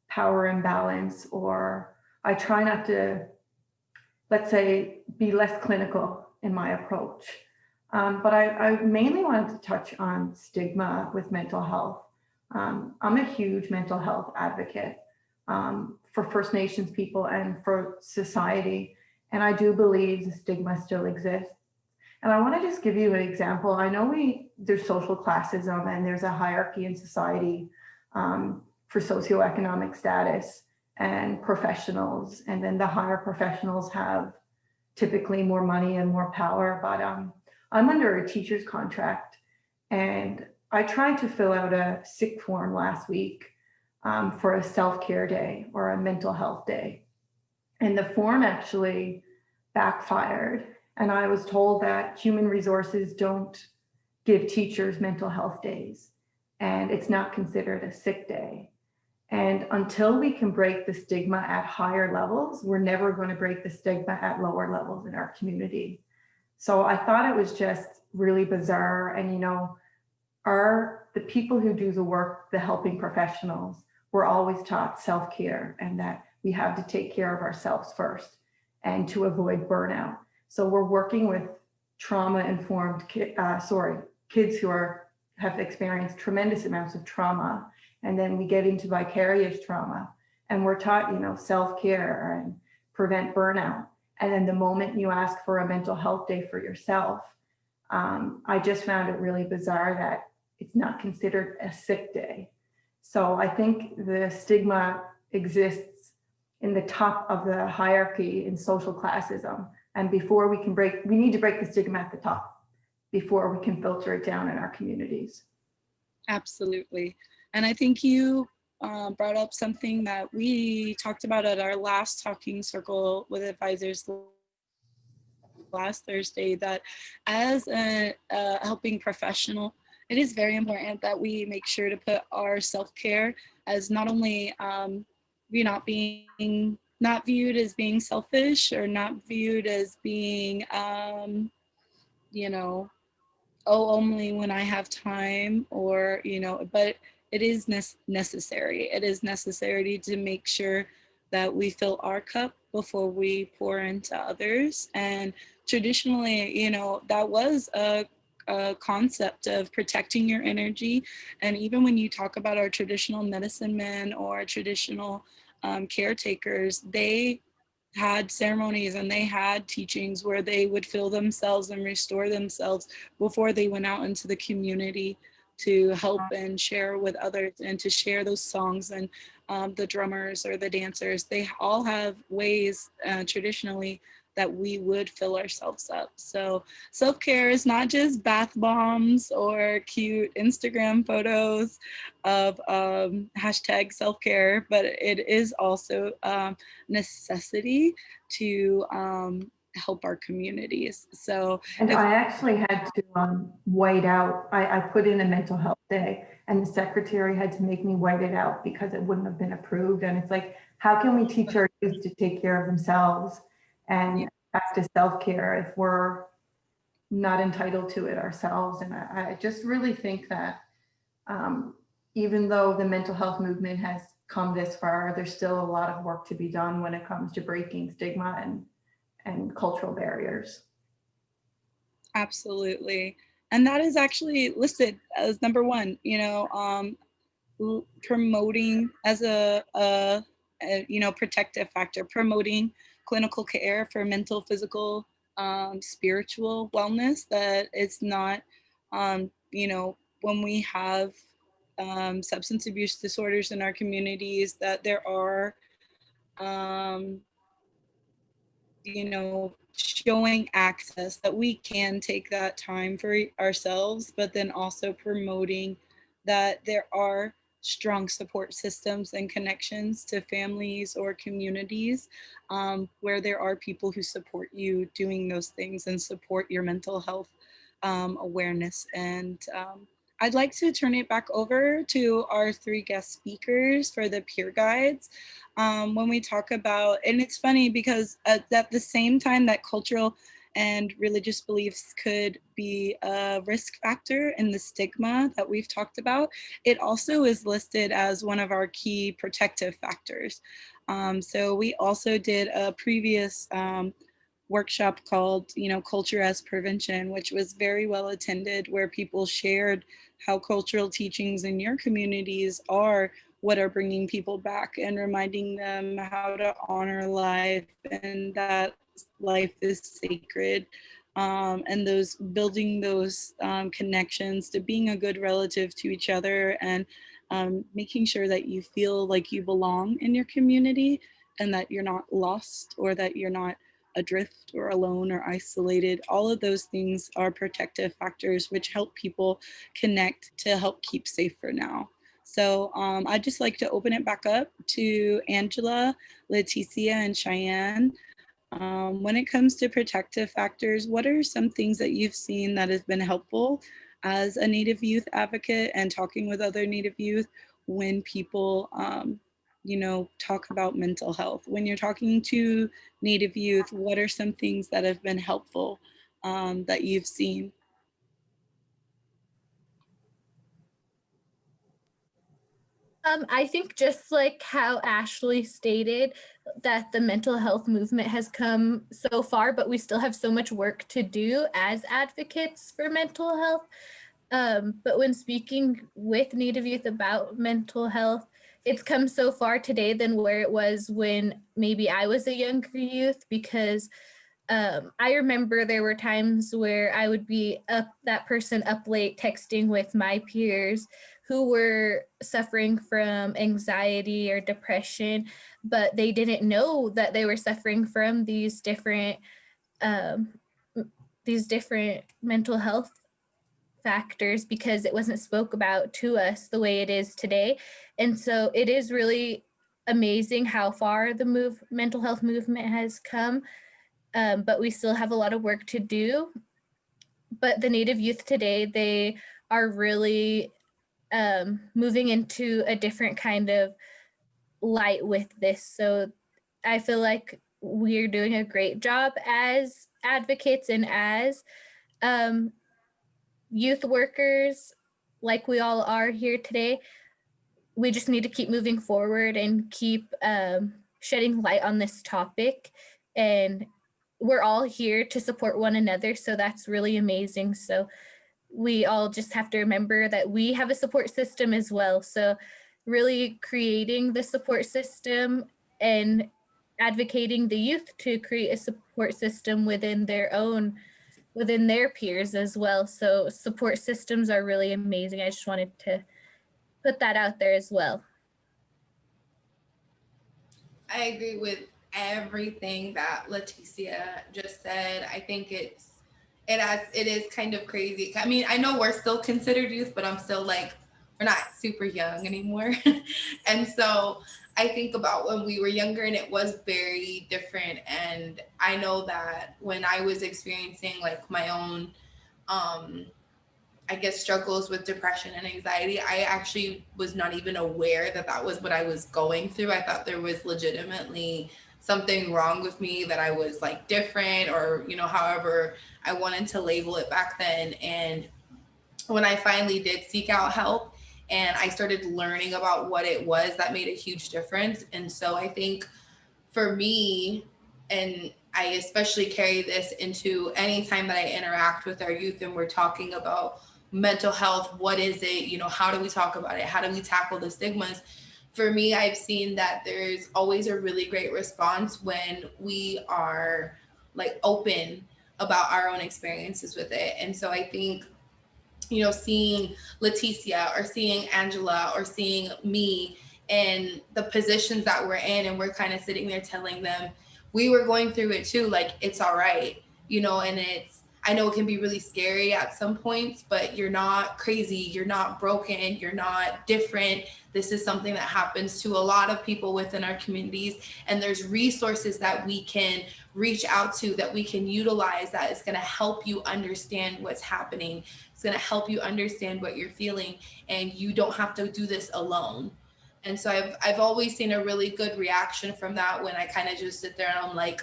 power imbalance, or I try not to, let's say, be less clinical in my approach. But I mainly wanted to touch on stigma with mental health. I'm a huge mental health advocate for First Nations people and for society. And I do believe the stigma still exists. And I want to just give you an example. I know there's social classism and there's a hierarchy in society for socioeconomic status and professionals. And then the higher professionals have typically more money and more power. But I'm under a teacher's contract, and I tried to fill out a sick form last week for a self-care day or a mental health day. And the form actually backfired. And I was told that human resources don't give teachers mental health days, and it's not considered a sick day. And until we can break the stigma at higher levels, we're never going to break the stigma at lower levels in our community. So I thought it was just really bizarre. And, you know, the people who do the work, the helping professionals, were always taught self-care and that we have to take care of ourselves first and to avoid burnout. So we're working with trauma-informed kids who have experienced tremendous amounts of trauma. And then we get into vicarious trauma, and we're taught, you know, self-care and prevent burnout. And then the moment you ask for a mental health day for yourself, I just found it really bizarre that it's not considered a sick day. So I think the stigma exists in the top of the hierarchy in social classism. And before we need to break the stigma at the top before we can filter it down in our communities. Absolutely. And I think you brought up something that we talked about at our last talking circle with advisors last Thursday, that as a helping professional, it is very important that we make sure to put our self-care as not only not viewed as being selfish, or not viewed as being you know, oh, only when I have time, or, you know, but it is necessary. It is necessary to make sure that we fill our cup before we pour into others. And traditionally, you know, that was a concept of protecting your energy. And even when you talk about our traditional medicine men or traditional caretakers, they had ceremonies and they had teachings where they would fill themselves and restore themselves before they went out into the community to help and share with others, and to share those songs. And the drummers or the dancers, they all have ways traditionally that we would fill ourselves up. So self-care is not just bath bombs or cute Instagram photos of hashtag self-care, but it is also necessity to help our communities. So and I actually had to white out, I put in a mental health day, and the secretary had to make me white it out because it wouldn't have been approved. And it's like, how can we teach our youth to take care of themselves and practice self-care if we're not entitled to it ourselves? And I just really think that even though the mental health movement has come this far, there's still a lot of work to be done when it comes to breaking stigma and cultural barriers. Absolutely. And that is actually listed as number one, you know, promoting as a you know, protective factor, promoting clinical care for mental, physical, spiritual wellness. That it's not, you know, when we have substance abuse disorders in our communities, that there are, you know, showing access, that we can take that time for ourselves, but then also promoting that there are strong support systems and connections to families or communities where there are people who support you doing those things and support your mental health awareness. And I'd like to turn it back over to our 3 guest speakers for the peer guides. When we talk about, and it's funny because at the same time that cultural and religious beliefs could be a risk factor in the stigma that we've talked about, it also is listed as one of our key protective factors. So we also did a previous workshop called, Culture as Prevention, which was very well attended, where people shared how cultural teachings in your communities are what are bringing people back and reminding them how to honor life and that life is sacred, and those building those connections to being a good relative to each other, and making sure that you feel like you belong in your community and that you're not lost or that you're not adrift or alone or isolated. All of those things are protective factors which help people connect to help keep safe for now. So I'd just like to open it back up to Angela, Leticia, and Cheyenne. When it comes to protective factors, what are some things that you've seen that has been helpful as a Native youth advocate and talking with other Native youth when people, talk about mental health? When you're talking to Native youth, what are some things that have been helpful that you've seen? I think just like how Ashley stated, that the mental health movement has come so far, but we still have so much work to do as advocates for mental health. But when speaking with Native youth about mental health, it's come so far today than where it was when maybe I was a younger youth, because I remember there were times where I would be that person up late texting with my peers who were suffering from anxiety or depression, but they didn't know that they were suffering from these different mental health factors because it wasn't spoke about to us the way it is today. And so it is really amazing how far the mental health movement has come, but we still have a lot of work to do. But the Native youth today, they are really moving into a different kind of light with this. So I feel like we're doing a great job as advocates and as youth workers, like we all are here today. We just need to keep moving forward and keep shedding light on this topic. And we're all here to support one another. So that's really amazing. So we all just have to remember that we have a support system as well. So really creating the support system and advocating the youth to create a support system within their peers as well. So support systems are really amazing. I just wanted to put that out there as well. I agree with everything that Leticia just said. I think it is kind of crazy. I mean, I know we're still considered youth, but I'm still like, we're not super young anymore. And so I think about when we were younger and it was very different. And I know that when I was experiencing like my own I guess struggles with depression and anxiety, I actually was not even aware that that was what I was going through. I thought there was legitimately something wrong with me, that I was like different, or, however I wanted to label it back then. And when I finally did seek out help and I started learning about what it was, that made a huge difference. And so I think for me, and I especially carry this into any time that I interact with our youth and we're talking about mental health, what is it, how do we talk about it? How do we tackle the stigmas? For me, I've seen that there's always a really great response when we are like open about our own experiences with it. And so I think, seeing Leticia or seeing Angela or seeing me in the positions that we're in, and we're kind of sitting there telling them we were going through it too, like it's all right, and I know it can be really scary at some points, but you're not crazy, you're not broken, you're not different. This is something that happens to a lot of people within our communities, and there's resources that we can reach out to, that we can utilize, that is going to help you understand what's happening. It's going to help you understand what you're feeling, and you don't have to do this alone. And so I've always seen a really good reaction from that, when I kind of just sit there and I'm like,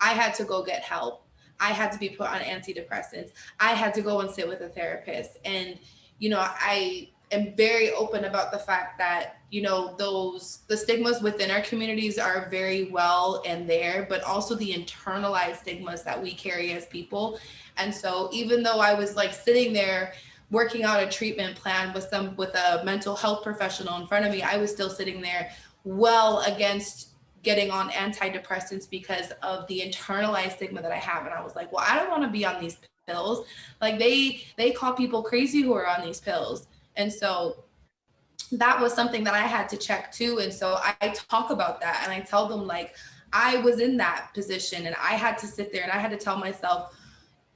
I had to go get help. I had to be put on antidepressants. I had to go and sit with a therapist. And, you know, I am very open about the fact that, you know, the stigmas within our communities are very well and there, but also the internalized stigmas that we carry as people. And so even though I was like sitting there working out a treatment plan with a mental health professional in front of me, I was still sitting there well against getting on antidepressants because of the internalized stigma that I have. And I was like, well, I don't want to be on these pills. Like they call people crazy who are on these pills. And so that was something that I had to check too. And so I talk about that, and I tell them, like, I was in that position, and I had to sit there and I had to tell myself,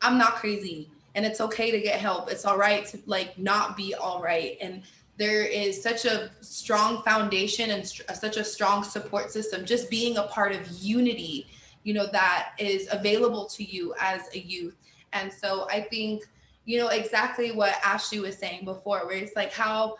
I'm not crazy, and it's okay to get help. It's all right to like not be all right. And there is such a strong foundation and such a strong support system, just being a part of unity, you know, that is available to you as a youth. And so I think, you know, exactly what Ashley was saying before, where it's like how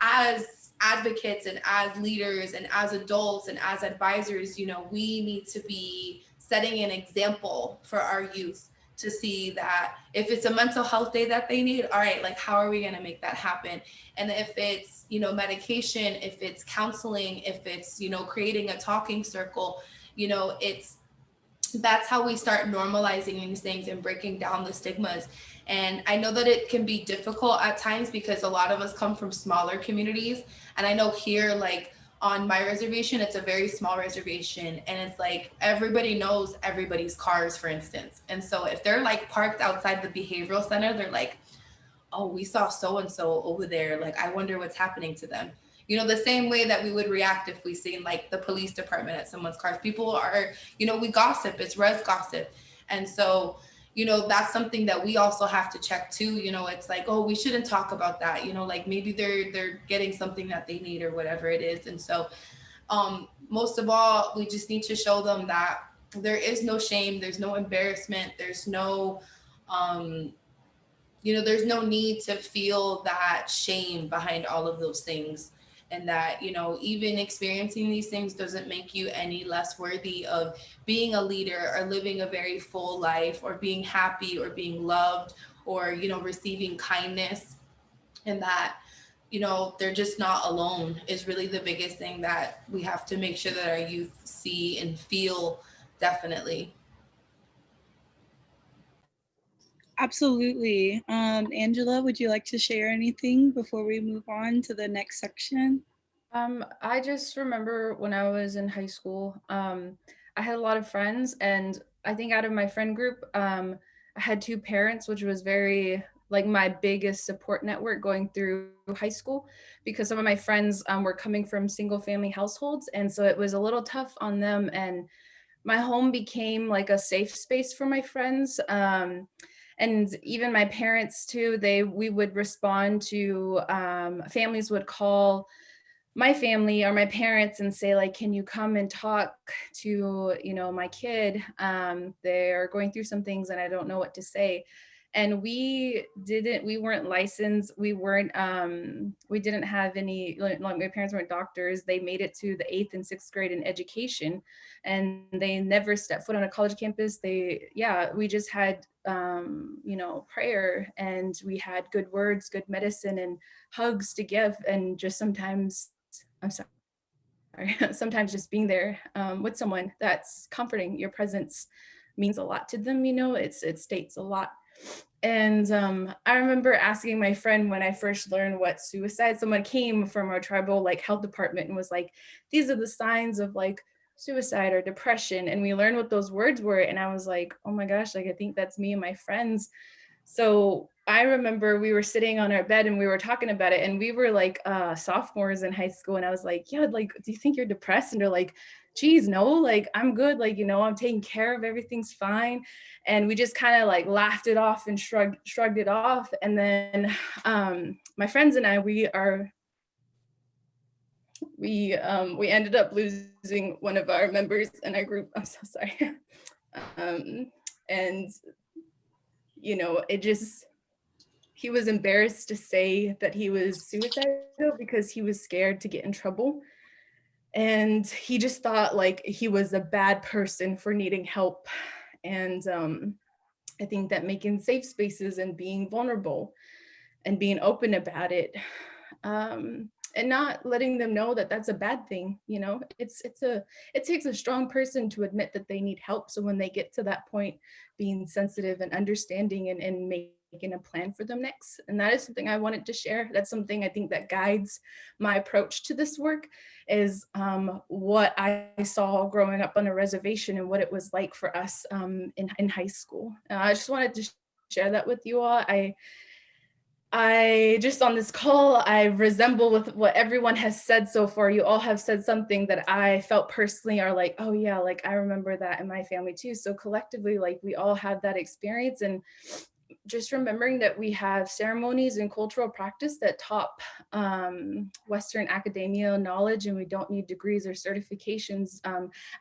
as advocates and as leaders and as adults and as advisors, you know, we need to be setting an example for our youth to see that if it's a mental health day that they need, all right, like how are we going to make that happen? And if it's, you know, medication, if it's counseling, if it's, you know, creating a talking circle, you know, that's how we start normalizing these things and breaking down the stigmas. And I know that it can be difficult at times because a lot of us come from smaller communities. And I know here, like on my reservation, it's a very small reservation. And it's like everybody knows everybody's cars, for instance. And so if they're like parked outside the behavioral center, they're like, oh, we saw so-and-so over there. Like, I wonder what's happening to them. You know, the same way that we would react if we seen like the police department at someone's car. People are, you know, we gossip, it's res gossip. And so, you know, that's something that we also have to check too. You know, it's like, oh, we shouldn't talk about that. You know, like maybe they're getting something that they need or whatever it is. And so most of all, we just need to show them that there is no shame, there's no embarrassment, there's no, you know, there's no need to feel that shame behind all of those things. And that, you know, even experiencing these things doesn't make you any less worthy of being a leader or living a very full life or being happy or being loved or, you know, receiving kindness. And that, you know, they're just not alone is really the biggest thing that we have to make sure that our youth see and feel, definitely. Absolutely. Angela, would you like to share anything before we move on to the next section? I just remember when I was in high school, I had a lot of friends, and I think out of my friend group, I had two parents, which was very like my biggest support network going through high school, because some of my friends were coming from single family households, and so it was a little tough on them. And my home became like a safe space for my friends. And even my parents too, we would respond to families would call my family or my parents and say like, can you come and talk to, you know, my kid? They're going through some things and I don't know what to say. And we weren't licensed. We didn't have any, like my parents weren't doctors. They made it to the 8th and 6th grade in education, and they never stepped foot on a college campus. We just had, you know, prayer, and we had good words, good medicine, and hugs to give. And just sometimes, sometimes just being there with someone that's comforting. Your presence means a lot to them, you know, it states a lot. And I remember asking my friend when I first learned what suicide, someone came from our tribal like health department and was like, these are the signs of like suicide or depression. And we learned what those words were. And I was like, oh my gosh, like I think that's me and my friends. So I remember we were sitting on our bed and we were talking about it, and we were like sophomores in high school. And I was like, yeah, like, do you think you're depressed? And they're like, geez, no, like I'm good. Like, you know, I'm taking care of, everything's fine. And we just kind of like laughed it off and shrugged it off. And then my friends and I, we ended up losing one of our members in our group. I'm so sorry. And you know, he was embarrassed to say that he was suicidal because he was scared to get in trouble. And he just thought like he was a bad person for needing help. And I think that making safe spaces and being vulnerable and being open about it, and not letting them know that that's a bad thing, you know, it takes a strong person to admit that they need help. So when they get to that point, being sensitive and understanding and making a plan for them next. And that is something I wanted to share. That's something I think that guides my approach to this work, is what I saw growing up on a reservation and what it was like for us in high school. I just wanted to share that with you all. I just on this call, I resemble with what everyone has said so far. You all have said something that I felt personally are like, oh yeah, like I remember that in my family too. So collectively, like we all had that experience. And just remembering that we have ceremonies and cultural practice that top Western academia knowledge, and we don't need degrees or certifications.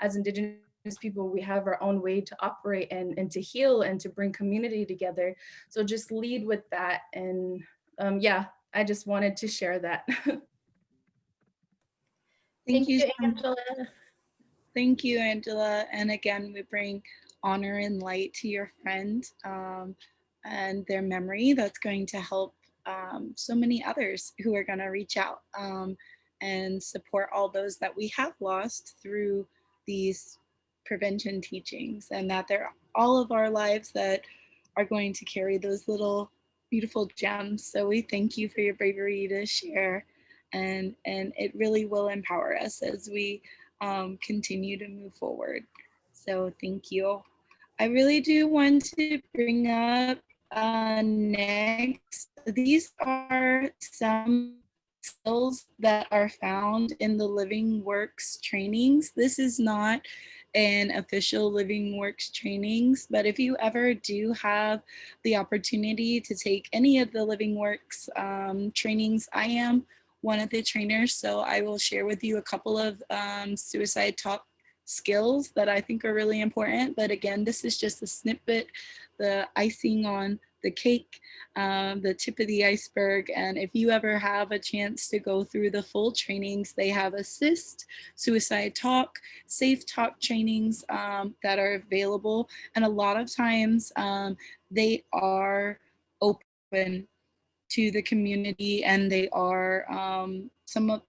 As Indigenous people, we have our own way to operate and to heal and to bring community together. So just lead with that. And yeah, I just wanted to share that. Thank you, Angela. Thank you, Angela. And again, we bring honor and light to your friend and their memory. That's going to help so many others who are going to reach out and support all those that we have lost through these prevention teachings, and that they're all of our lives that are going to carry those little beautiful gems. So we thank you for your bravery to share, and it really will empower us as we continue to move forward. So thank you. I really do want to bring up next. These are some skills that are found in the Living Works trainings. This is not an official Living Works trainings, but if you ever do have the opportunity to take any of the Living Works trainings, I am one of the trainers, so I will share with you a couple of suicide talk skills that I think are really important. But again, this is just a snippet, the icing on the cake, the tip of the iceberg. And if you ever have a chance to go through the full trainings, they have assist, suicide talk, safe talk trainings that are available. And a lot of times they are open to the community, and they are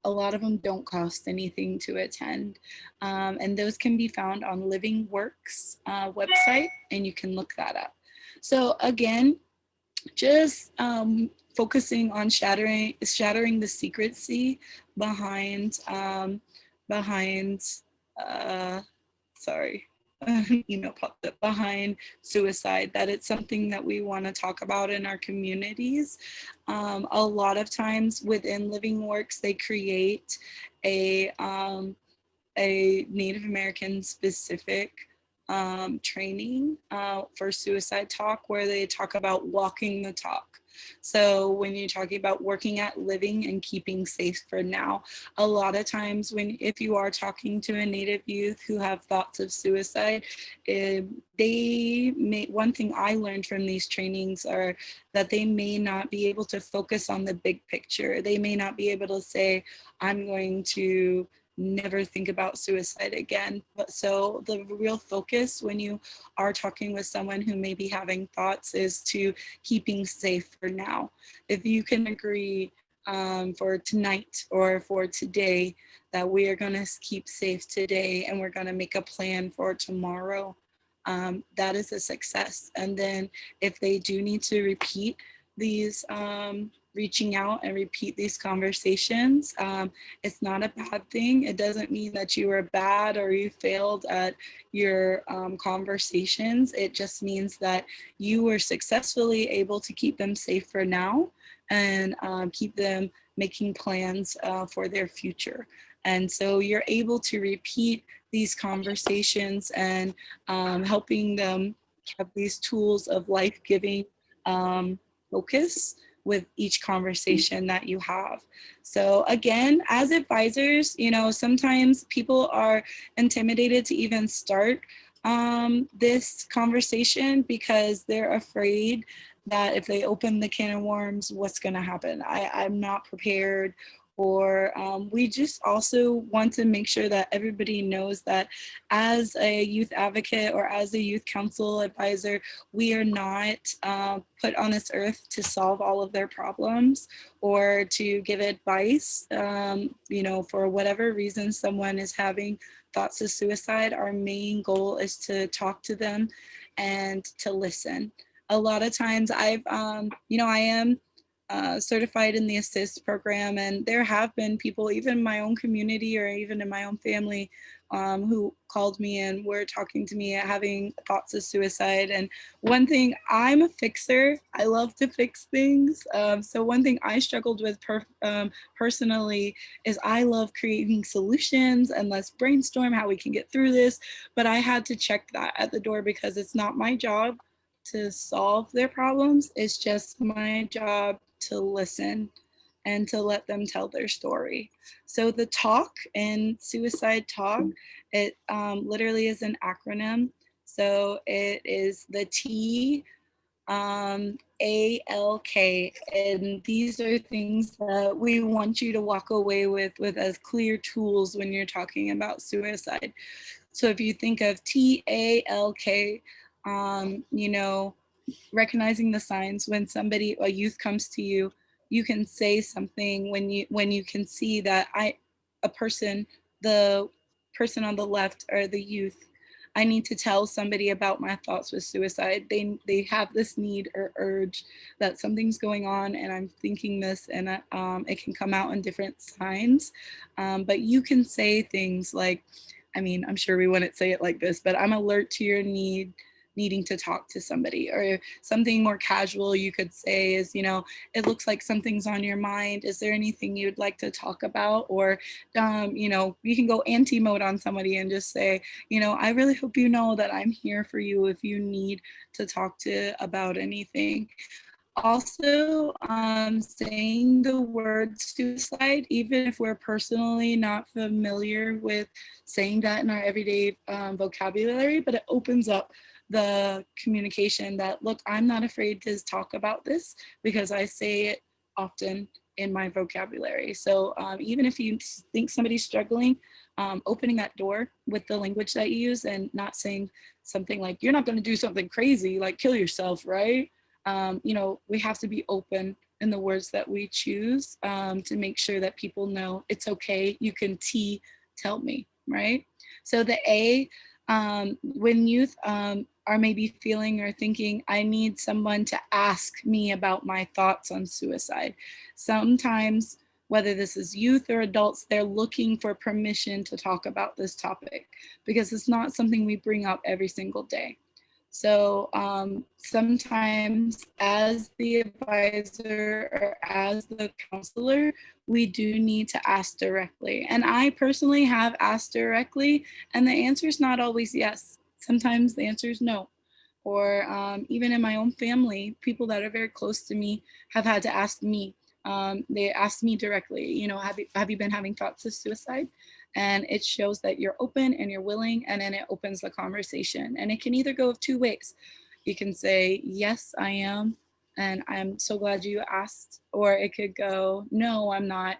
a lot of them don't cost anything to attend, and those can be found on Living Works website, and you can look that up. So again, just focusing on shattering the secrecy behind sorry popped up, behind suicide, that it's something that we want to talk about in our communities. A lot of times within Living Works, they create a Native American specific training for suicide talk, where they talk about walking the talk. So when you're talking about working at living and keeping safe for now, a lot of times if you are talking to a Native youth who have thoughts of suicide, one thing I learned from these trainings are that they may not be able to focus on the big picture. They may not be able to say, I'm going to never think about suicide again. But so the real focus when you are talking with someone who may be having thoughts is to keeping safe for now. If you can agree for tonight or for today that we are going to keep safe today and we're going to make a plan for tomorrow, that is a success. And then if they do need to repeat these reaching out and repeat these conversations, it's not a bad thing. It doesn't mean that you were bad or you failed at your conversations. It just means that you were successfully able to keep them safe for now and keep them making plans for their future. And so you're able to repeat these conversations and helping them have these tools of life-giving focus with each conversation that you have. So again, as advisors, you know, sometimes people are intimidated to even start this conversation because they're afraid that if they open the can of worms, what's going to happen? I'm not prepared. Or we just also want to make sure that everybody knows that as a youth advocate or as a youth council advisor, we are not put on this earth to solve all of their problems or to give advice. You know, for whatever reason someone is having thoughts of suicide, our main goal is to talk to them and to listen. A lot of times you know, I am certified in the assist program, and there have been people even in my own community or even in my own family who called me and were talking to me having thoughts of suicide. And one thing, I'm a fixer, I love to fix things, so one thing I struggled with personally is I love creating solutions and let's brainstorm how we can get through this, but I had to check that at the door because it's not my job to solve their problems. It's just my job to listen and to let them tell their story. So the talk and suicide talk, it literally is an acronym. So it is the T ALK, and these are things that we want you to walk away with as clear tools when you're talking about suicide. So if you think of TALK, you know, recognizing the signs when a youth comes to you, you can say something when you can see that the person on the left or the youth, I need to tell somebody about my thoughts with suicide. They have this need or urge that something's going on and I'm thinking this, and it can come out in different signs. But you can say things like, I mean, I'm sure we wouldn't say it like this, but I'm alert to your needing to talk to somebody. Or something more casual you could say is, you know, it looks like something's on your mind. Is there anything you'd like to talk about? Or, you know, you can go anti-mode on somebody and just say, you know, I really hope you know that I'm here for you if you need to talk to about anything. Also, saying the word suicide, even if we're personally not familiar with saying that in our everyday vocabulary, but it opens up the communication that, look, I'm not afraid to talk about this because I say it often in my vocabulary. So even if you think somebody's struggling, opening that door with the language that you use and not saying something like, you're not going to do something crazy, like kill yourself, right? You know, we have to be open in the words that we choose to make sure that people know it's okay. You can tell me, right? So the A, when youth are maybe feeling or thinking, I need someone to ask me about my thoughts on suicide. Sometimes, whether this is youth or adults, they're looking for permission to talk about this topic because it's not something we bring up every single day. So sometimes as the advisor or as the counselor, we do need to ask directly. And I personally have asked directly, and the answer is not always yes. Sometimes the answer is no. Or even in my own family, people that are very close to me have had to ask me. They asked me directly, you know, have you been having thoughts of suicide? And it shows that you're open and you're willing, and then it opens the conversation. And it can either go 2 ways. You can say, yes, I am, and I'm so glad you asked. Or it could go, no, I'm not.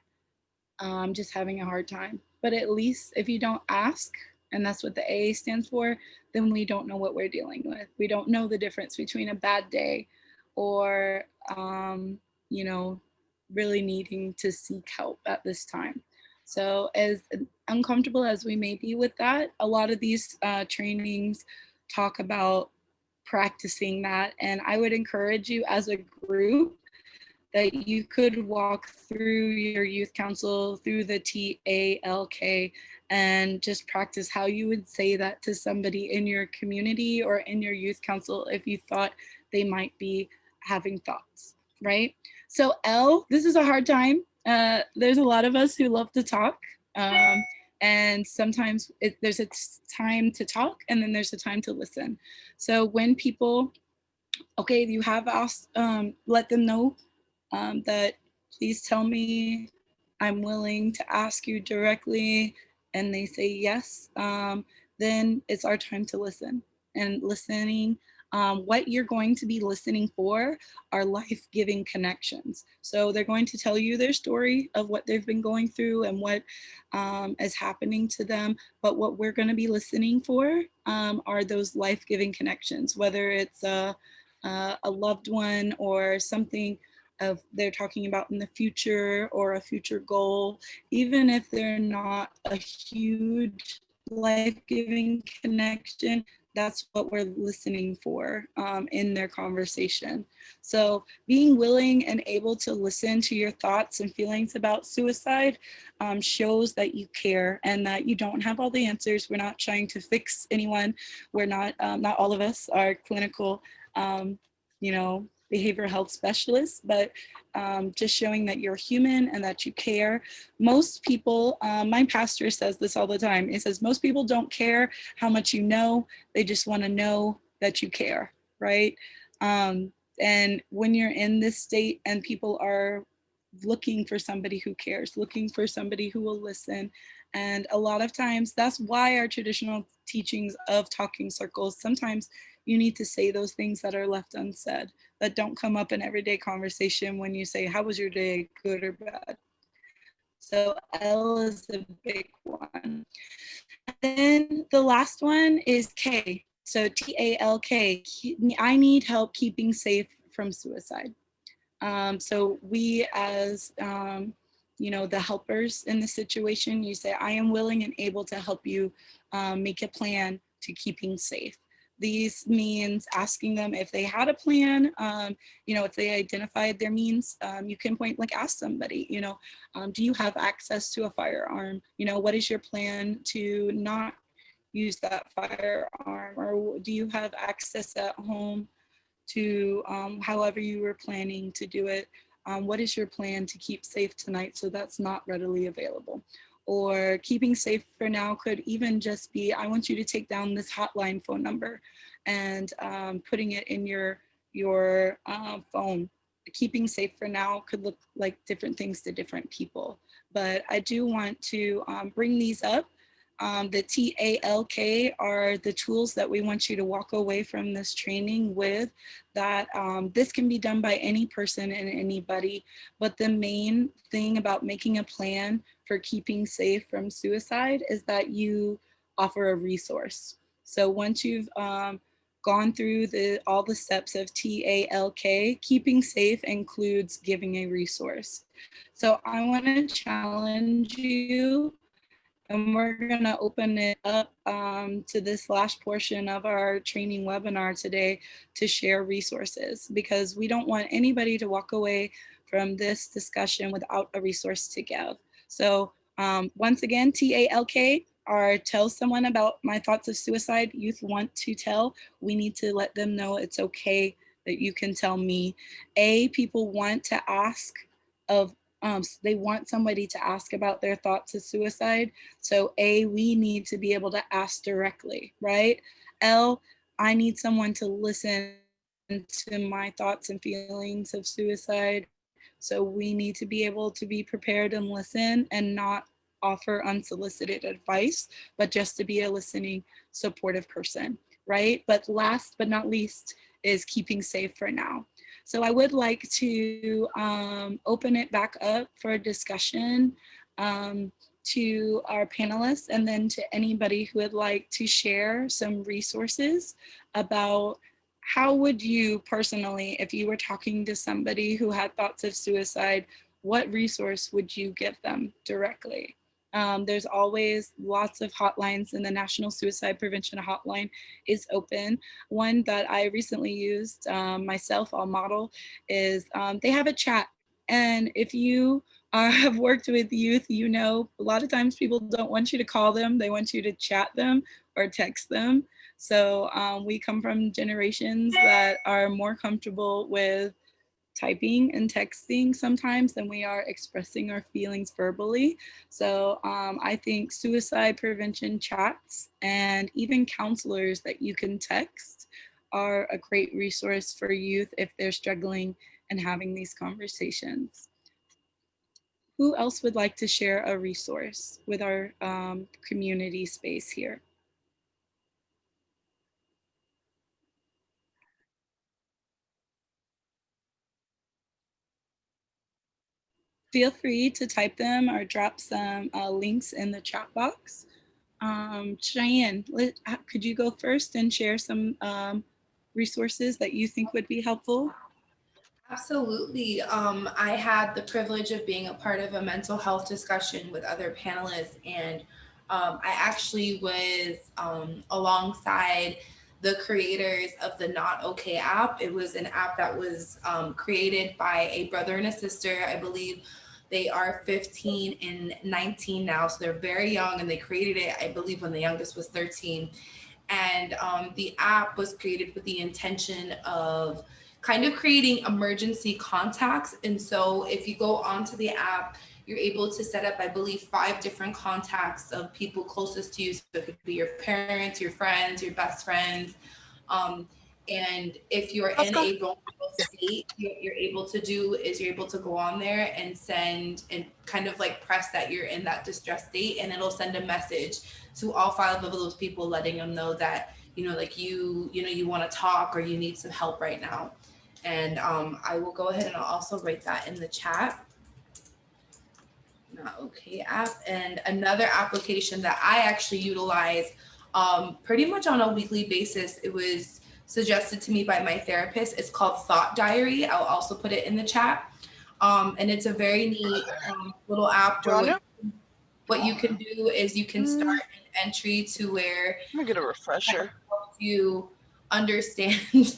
I'm just having a hard time. But at least if you don't ask, and that's what the A stands for, then we don't know what we're dealing with. We don't know the difference between a bad day or, you know, really needing to seek help at this time. So as uncomfortable as we may be with that, a lot of these trainings talk about practicing that. And I would encourage you as a group that you could walk through your youth council, through the TALK, and just practice how you would say that to somebody in your community or in your youth council if you thought they might be having thoughts, right? So L, this is a hard time. There's a lot of us who love to talk. And sometimes there's a time to talk and then there's a time to listen. So when people, okay, you have asked, let them know that please tell me, I'm willing to ask you directly, and they say yes, then it's our time to listen. And listening, what you're going to be listening for are life-giving connections. So they're going to tell you their story of what they've been going through and what is happening to them. But what we're going to be listening for are those life-giving connections, whether it's a loved one or something of they're talking about in the future or a future goal, even if they're not a huge life-giving connection, that's what we're listening for in their conversation. So being willing and able to listen to your thoughts and feelings about suicide shows that you care and that you don't have all the answers. We're not trying to fix anyone. We're not all of us are clinical, behavioral health specialists, but just showing that you're human and that you care. Most people, my pastor says this all the time. He says, most people don't care how much you know, they just want to know that you care, right? And when you're in this state and people are looking for somebody who cares, looking for somebody who will listen. And a lot of times that's why our traditional teachings of talking circles, sometimes you need to say those things that are left unsaid, that don't come up in everyday conversation when you say, how was your day, good or bad? So L is the big one. And then the last one is K. So TALK, I need help keeping safe from suicide. So we as, the helpers in the situation, you say, I am willing and able to help you make a plan to keeping safe. These means asking them if they had a plan, if they identified their means, you can point blank ask somebody, do you have access to a firearm? What is your plan to not use that firearm? Or do you have access at home to however you were planning to do it? What is your plan to keep safe tonight so that's not readily available? Or keeping safe for now could even just be, I want you to take down this hotline phone number and putting it in your phone. Keeping safe for now could look like different things to different people. But I do want to bring these up. The TALK are the tools that we want you to walk away from this training with, that this can be done by any person and anybody, but the main thing about making a plan for keeping safe from suicide is that you offer a resource. So once you've gone through all the steps of TALK, keeping safe includes giving a resource. So I want to challenge you, and we're going to open it up to this last portion of our training webinar today to share resources, because we don't want anybody to walk away from this discussion without a resource to give. So once again, TALK are tell someone about my thoughts of suicide. Youth want to tell. We need to let them know it's okay that you can tell me. A, people want to ask of they want somebody to ask about their thoughts of suicide. So A, we need to be able to ask directly, right? L, I need someone to listen to my thoughts and feelings of suicide. So we need to be able to be prepared and listen and not offer unsolicited advice, but just to be a listening, supportive person, right? But last but not least is keeping safe for now. So I would like to open it back up for a discussion to our panelists, and then to anybody who would like to share some resources about how would you personally, if you were talking to somebody who had thoughts of suicide, what resource would you give them directly? There's always lots of hotlines, and the National Suicide Prevention Hotline is open. One that I recently used myself, I'll model, is they have a chat. And if you have worked with youth, a lot of times people don't want you to call them, they want you to chat them or text them. So we come from generations that are more comfortable with typing and texting sometimes than we are expressing our feelings verbally. So I think suicide prevention chats and even counselors that you can text are a great resource for youth if they're struggling and having these conversations. Who else would like to share a resource with our community space here? Feel free to type them or drop some links in the chat box. Cheyenne, could you go first and share some resources that you think would be helpful? Absolutely. I had the privilege of being a part of a mental health discussion with other panelists, and I actually was alongside the creators of the Not Okay app. It was an app that was created by a brother and a sister. I believe they are 15 and 19 now, so they're very young, and they created it, I believe, when the youngest was 13. And the app was created with the intention of kind of creating emergency contacts. And so if you go onto the app, you're able to set up, I believe, 5 different contacts of people closest to you. So it could be your parents, your friends, your best friends. And if you're in a vulnerable state, you're able to do is you're able to go on there and send and kind of like press that you're in that distress state, and it'll send a message to all 5 of those people, letting them know that, you know, like you want to talk or you need some help right now. And I will go ahead and I'll also write that in the chat. Not okay app. And another application that I actually utilize pretty much on a weekly basis, it was suggested to me by my therapist. It's called Thought Diary. I'll also put it in the chat. And it's a very neat little app where what you can do is you can start an entry to where I'm gonna get a refresher. You understand.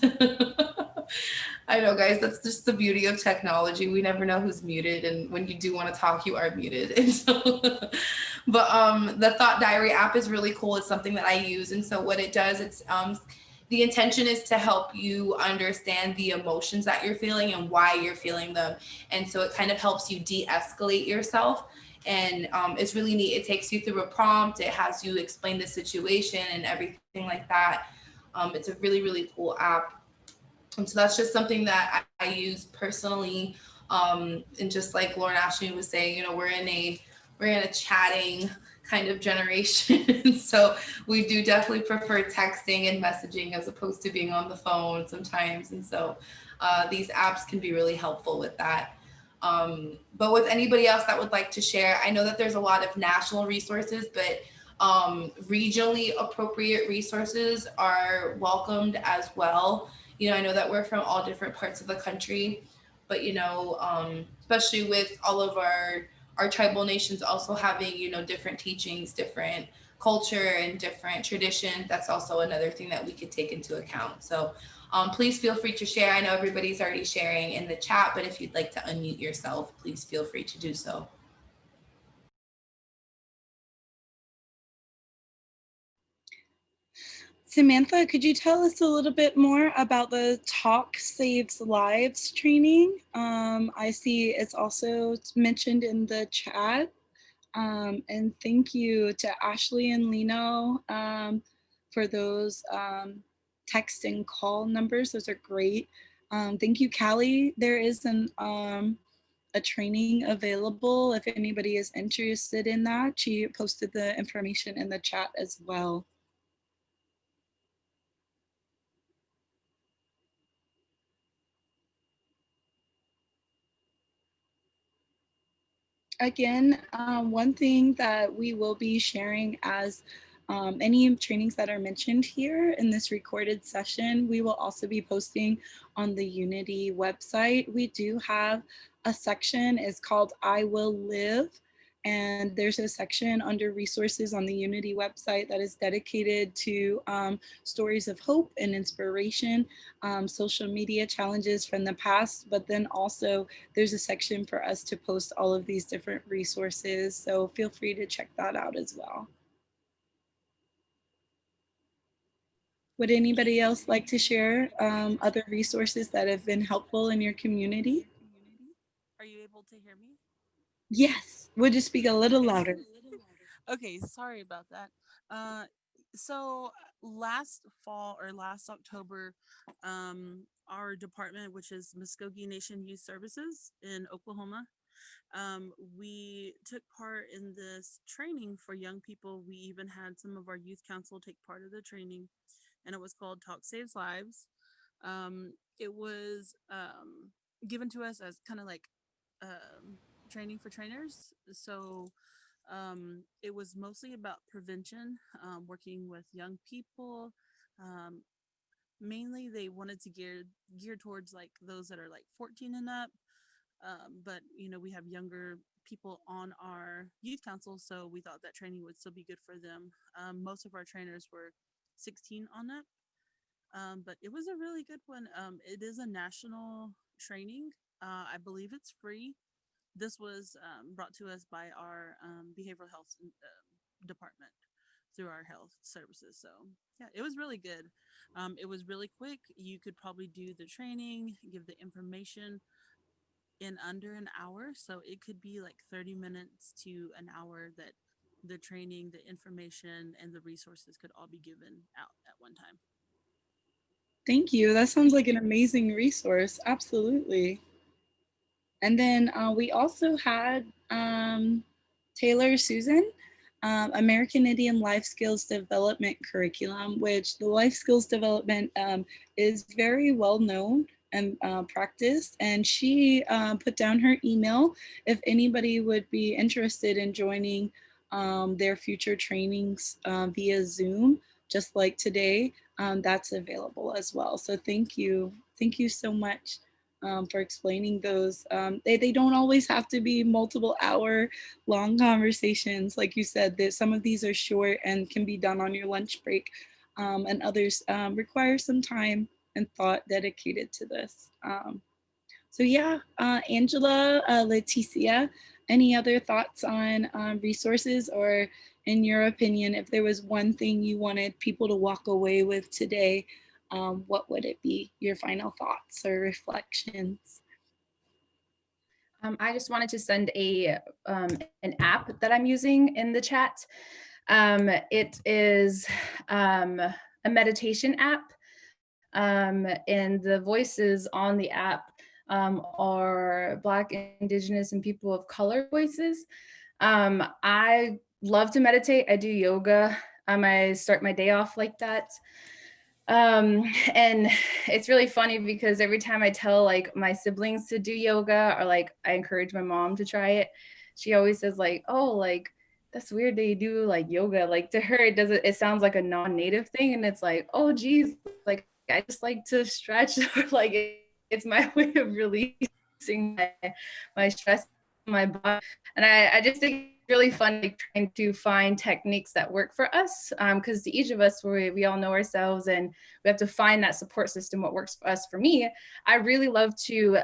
I know, guys, that's just the beauty of technology. We never know who's muted, and when you do want to talk, you are muted. And so, but the Thought Diary app is really cool. It's something that I use, and so what it does, it's the intention is to help you understand the emotions that you're feeling and why you're feeling them, and so it kind of helps you de-escalate yourself. And it's really neat. It takes you through a prompt. It has you explain the situation and everything like that. It's a really, really cool app. And so that's just something that I use personally. And just like Lauren Ashley was saying, you know, we're in a chatting kind of generation. So we do definitely prefer texting and messaging as opposed to being on the phone sometimes. And so these apps can be really helpful with that. But with anybody else that would like to share, I know that there's a lot of national resources, but regionally appropriate resources are welcomed as well. You know, I know that we're from all different parts of the country, but you know, especially with all of our tribal nations also having, you know, different teachings, different culture and different tradition, that's also another thing that we could take into account. So please feel free to share. I know everybody's already sharing in the chat, but if you'd like to unmute yourself, please feel free to do so. Samantha, could you tell us a little bit more about the Talk Saves Lives training? I see it's also mentioned in the chat. And thank you to Ashley and Lino for those text and call numbers. Those are great. Thank you, Callie. There is a training available if anybody is interested in that. She posted the information in the chat as well. Again, one thing that we will be sharing as any trainings that are mentioned here in this recorded session, we will also be posting on the Unity website. We do have a section, it's called I Will Live. And there's a section under resources on the Unity website that is dedicated to stories of hope and inspiration, social media challenges from the past, but then also there's a section for us to post all of these different resources. So feel free to check that out as well. Would anybody else like to share other resources that have been helpful in your community? Are you able to hear me? Yes, we'll just speak a little louder. Okay, sorry about that. So last fall or last October, our department, which is Muskogee Nation Youth Services in Oklahoma, we took part in this training for young people. We even had some of our youth council take part of the training, and it was called Talk Saves Lives. It was given to us as kind of like training for trainers. So it was mostly about prevention, working with young people. Um, Mainly, they wanted to gear towards like those that are like 14 and up. But we have younger people on our youth council, so we thought that training would still be good for them. Most of our trainers were 16 on up, but it was a really good one. It is a national training. I believe it's free. This was brought to us by our behavioral health department through our health services. So yeah, it was really good. It was really quick. You could probably do the training, give the information in under an hour. So it could be like 30 minutes to an hour that the training, the information, and the resources could all be given out at one time. Thank you. That sounds like an amazing resource. Absolutely. And then we also had Taylor Susan, American Indian Life Skills Development Curriculum, which the life skills development is very well known and practiced. And she put down her email if anybody would be interested in joining their future trainings via Zoom, just like today. That's available as well. So thank you. Thank you so much. For explaining those. They don't always have to be multiple hour long conversations. Like you said, that some of these are short and can be done on your lunch break, and others require some time and thought dedicated to this. So yeah, Angela, Leticia, any other thoughts on resources, or in your opinion, if there was one thing you wanted people to walk away with today, what would it be? Your final thoughts or reflections? I just wanted to send an app that I'm using in the chat. It is a meditation app, and the voices on the app are Black, Indigenous, and people of color voices. I love to meditate. I do yoga. I start my day off like that. And it's really funny because every time I tell like my siblings to do yoga, or like I encourage my mom to try it, she always says like, oh, like that's weird that you do like yoga. Like to her, it sounds like a non-native thing. And it's like, oh geez, like I just like to stretch. Like it's my way of releasing my stress in my body. And I just think really fun, like trying to find techniques that work for us, because to each of us, we all know ourselves, and we have to find that support system, what works for us. For me, I really love to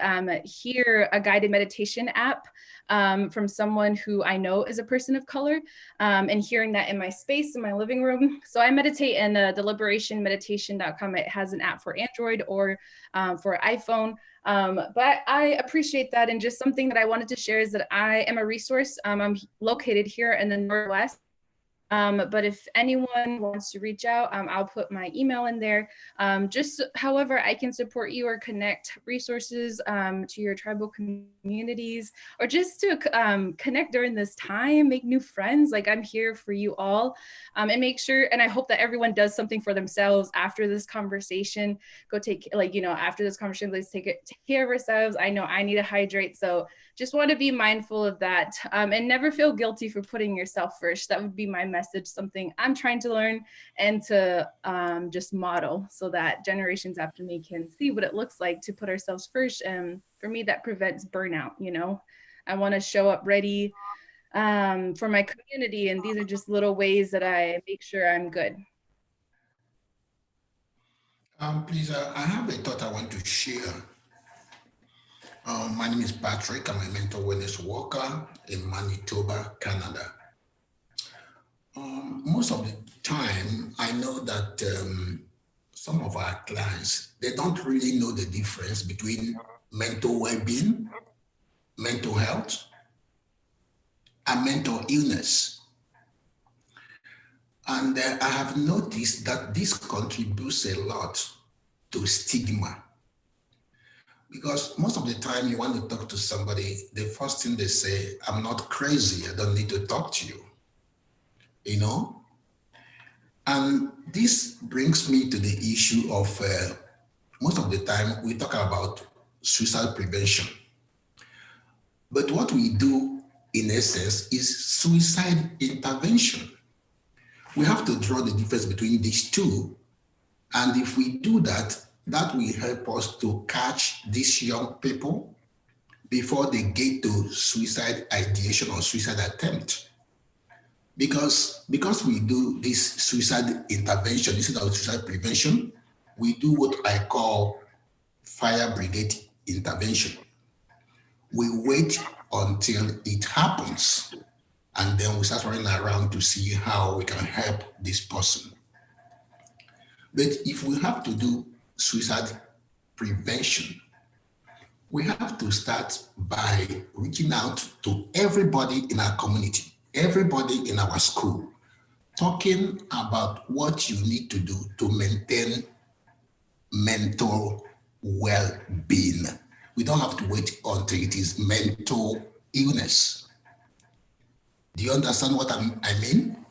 hear a guided meditation app from someone who I know is a person of color, and hearing that in my space, in my living room. So I meditate in deliberationmeditation.com. It has an app for Android or for iPhone. But I appreciate that. And just something that I wanted to share is that I am a resource. I'm located here in the Northwest. But if anyone wants to reach out, I'll put my email in there. Just however I can support you or connect resources to your tribal communities, or just to connect during this time, make new friends. Like I'm here for you all, and make sure, and I hope that everyone does something for themselves after this conversation. Go take, like, after this conversation, let's take care of ourselves. I know I need to hydrate. So just want to be mindful of that, and never feel guilty for putting yourself first. That would be my message, something I'm trying to learn and to just model, so that generations after me can see what it looks like to put ourselves first. And for me, that prevents burnout. I want to show up ready for my community, and these are just little ways that I make sure I'm good. Please, I have a thought I want to share. My name is Patrick. I'm a mental wellness worker in Manitoba, Canada. Most of the time, I know that some of our clients, they don't really know the difference between mental well-being, mental health, and mental illness. And I have noticed that this contributes a lot to stigma. Because most of the time you want to talk to somebody, the first thing they say, I'm not crazy, I don't need to talk to you, you know? And this brings me to the issue of most of the time we talk about suicide prevention. But what we do in essence is suicide intervention. We have to draw the difference between these two. And if we do that, that will help us to catch these young people before they get to suicide ideation or suicide attempt. Because we do this suicide intervention instead of suicide prevention, we do what I call fire brigade intervention. We wait until it happens, and then we start running around to see how we can help this person. But if we have to do suicide prevention, we have to start by reaching out to everybody in our community, everybody in our school, talking about what you need to do to maintain mental well-being. We don't have to wait until it is mental illness. Do you understand what I mean?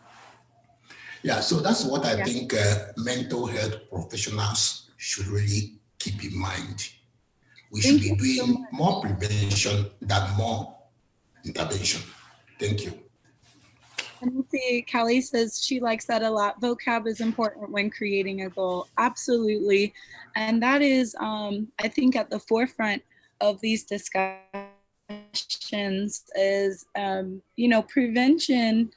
Yeah, so that's what I think mental health professionals should really keep in mind. We should be doing more prevention than more intervention. Thank you. And let's see, Callie says she likes that a lot. Vocab is important when creating a goal. Absolutely. And that is, I think, at the forefront of these discussions is, prevention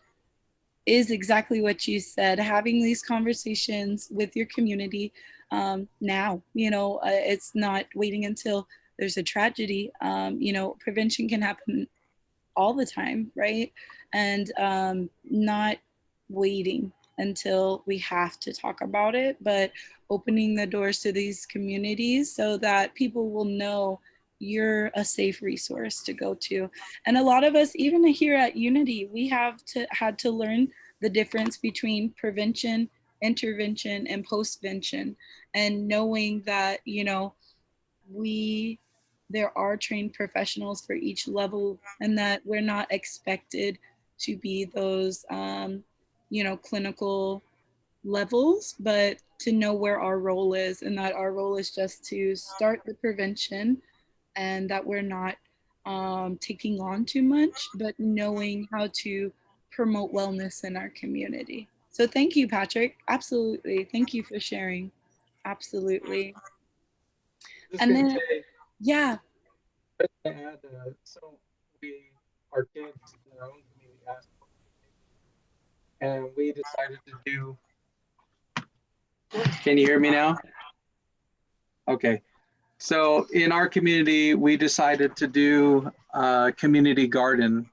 is exactly what you said, having these conversations with your community now. It's not waiting until there's a tragedy. Prevention can happen all the time, right? And not waiting until we have to talk about it, but opening the doors to these communities so that people will know you're a safe resource to go to. And a lot of us, even here at Unity, we had to learn the difference between prevention, intervention, and postvention, and knowing that, there are trained professionals for each level, and that we're not expected to be those, clinical levels, but to know where our role is, and that our role is just to start the prevention, and that we're not taking on too much, but knowing how to promote wellness in our community. So thank you, Patrick. Absolutely. Thank you for sharing. Absolutely. And then, yeah. Just to add, so our kids in their own community asked for it, and we decided to do. Can you hear me now? Okay. So in our community, we decided to do a community garden,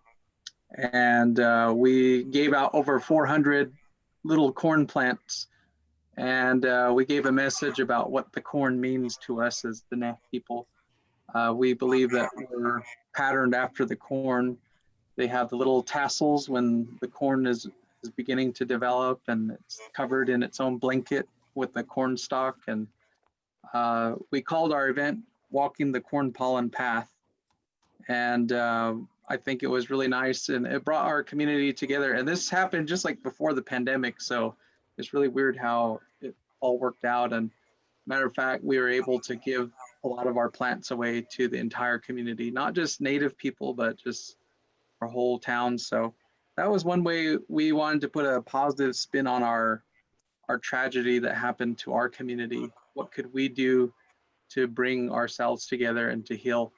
and we gave out over 400 little corn plants, and we gave a message about what the corn means to us as the Neff people. We believe that we're patterned after the corn. They have the little tassels when the corn is beginning to develop, and it's covered in its own blanket with the corn stalk. And we called our event Walking the Corn Pollen Path. And I think it was really nice, and it brought our community together. And this happened just like before the pandemic. So it's really weird how it all worked out. And matter of fact, we were able to give a lot of our plants away to the entire community, not just Native people, but just our whole town. So that was one way we wanted to put a positive spin on our tragedy that happened to our community. What could we do to bring ourselves together and to heal?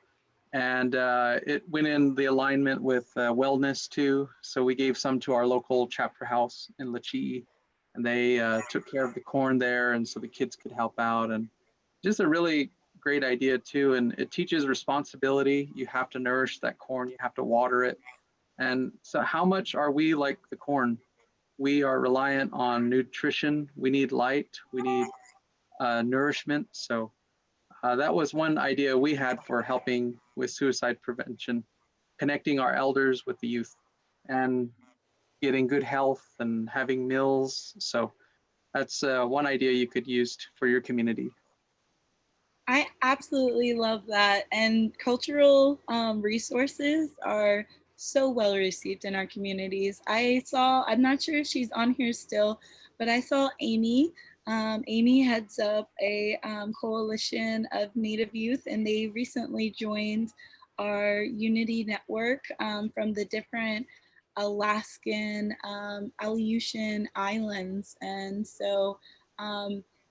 And it went in the alignment with wellness too. So we gave some to our local chapter house in Leticia, and they took care of the corn there, and so the kids could help out. And just a really great idea too. And it teaches responsibility. You have to nourish that corn, you have to water it. And so how much are we like the corn? We are reliant on nutrition. We need light, we need nourishment. So that was one idea we had for helping with suicide prevention, connecting our elders with the youth. And getting good health and having meals. So that's one idea you could use for your community. I absolutely love that. And cultural resources are so well received in our communities. I'm not sure if she's on here still, but I saw Amy. Amy heads up a coalition of Native youth, and they recently joined our Unity network from the different Alaskan, Aleutian islands. And so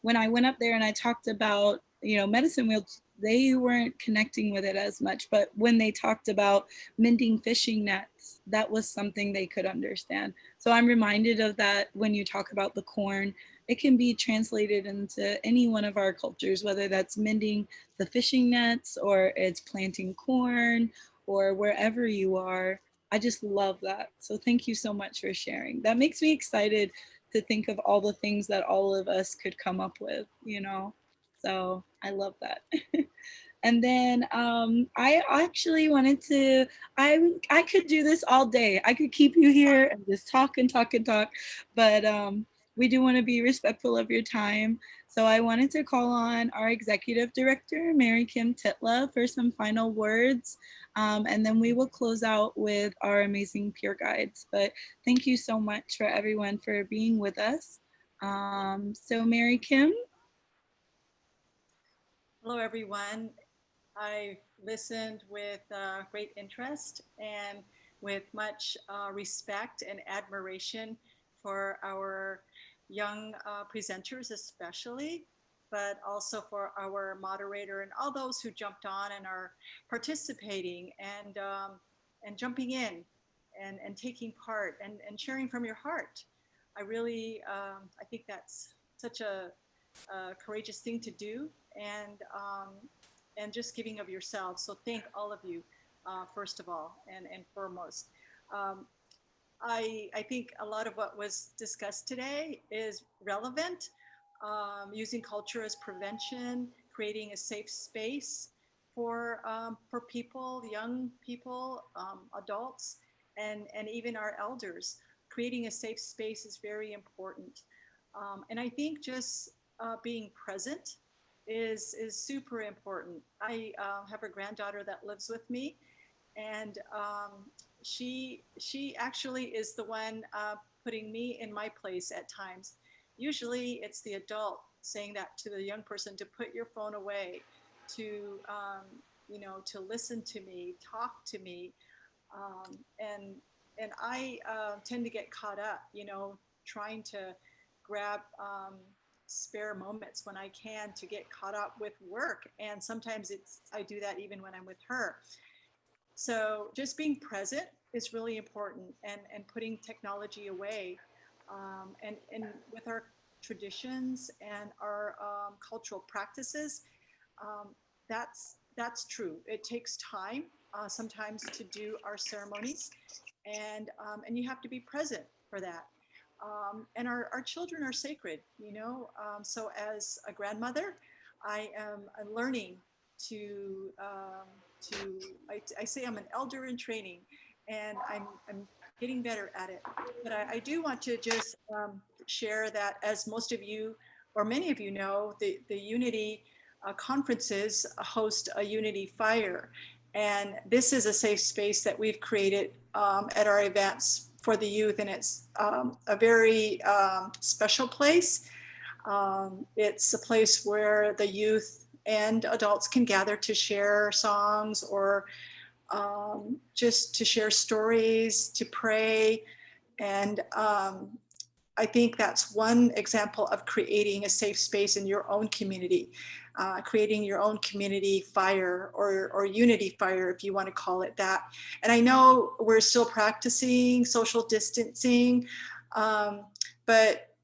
when I went up there and I talked about, medicine wheels, they weren't connecting with it as much. But when they talked about mending fishing nets, that was something they could understand. So I'm reminded of that when you talk about the corn. It can be translated into any one of our cultures, whether that's mending the fishing nets or it's planting corn or wherever you are. I just love that. So thank you so much for sharing. That makes me excited to think of all the things that all of us could come up with, So I love that. And then I actually wanted to, I could do this all day. I could keep you here and just talk and talk and talk, but we do want to be respectful of your time. So I wanted to call on our executive director, Mary Kim Titla, for some final words. And then we will close out with our amazing peer guides. But thank you so much for everyone for being with us. So Mary Kim. Hello, everyone. I listened with great interest and with much respect and admiration for our young presenters especially, but also for our moderator and all those who jumped on and are participating and jumping in and taking part and sharing from your heart. I really, I think that's such a courageous thing to do, and just giving of yourself. So thank all of you, first of all and foremost. I think a lot of what was discussed today is relevant. Using culture as prevention, creating a safe space for people, young people, adults, and even our elders. Creating a safe space is very important. And I think just being present is super important. I have a granddaughter that lives with me, and she actually is the one putting me in my place at times. Usually it's the adult saying that to the young person, to put your phone away, to to listen to me, talk to me, and I tend to get caught up, trying to grab spare moments when I can to get caught up with work. And sometimes I do that even when I'm with her. So just being present is really important, and putting technology away, and with our traditions and our cultural practices, that's true. It takes time sometimes to do our ceremonies, and you have to be present for that. And our children are sacred, so as a grandmother, I am learning to I say I'm an elder in training, and I'm getting better at it. But I do want to just share that, as most of you or many of you know, the Unity conferences host a Unity Fire. And this is a safe space that we've created at our events for the youth, and it's a very special place. It's a place where the youth and adults can gather to share songs, or just to share stories, to pray. And I think that's one example of creating a safe space in your own community, creating your own community fire, or Unity Fire, if you want to call it that. And I know we're still practicing social distancing, but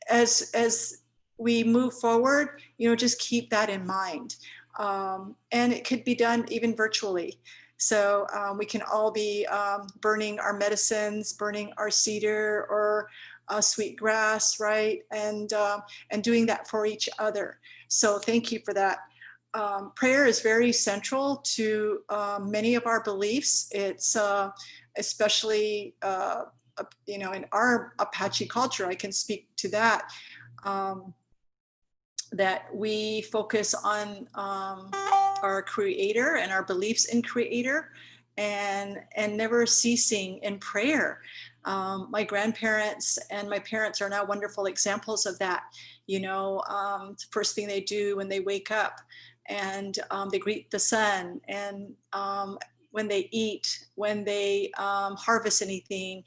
as we move forward, just keep that in mind. And it could be done even virtually. So we can all be burning our medicines, burning our cedar or sweet grass, right? And doing that for each other. So thank you for that. Prayer is very central to many of our beliefs. It's especially a you know, in our Apache culture, I can speak to that, that we focus on our creator and our beliefs in creator, and never ceasing in prayer. My grandparents and my parents are now wonderful examples of that. You know, first thing they do when they wake up, and they greet the sun, and when they eat, when they harvest anything,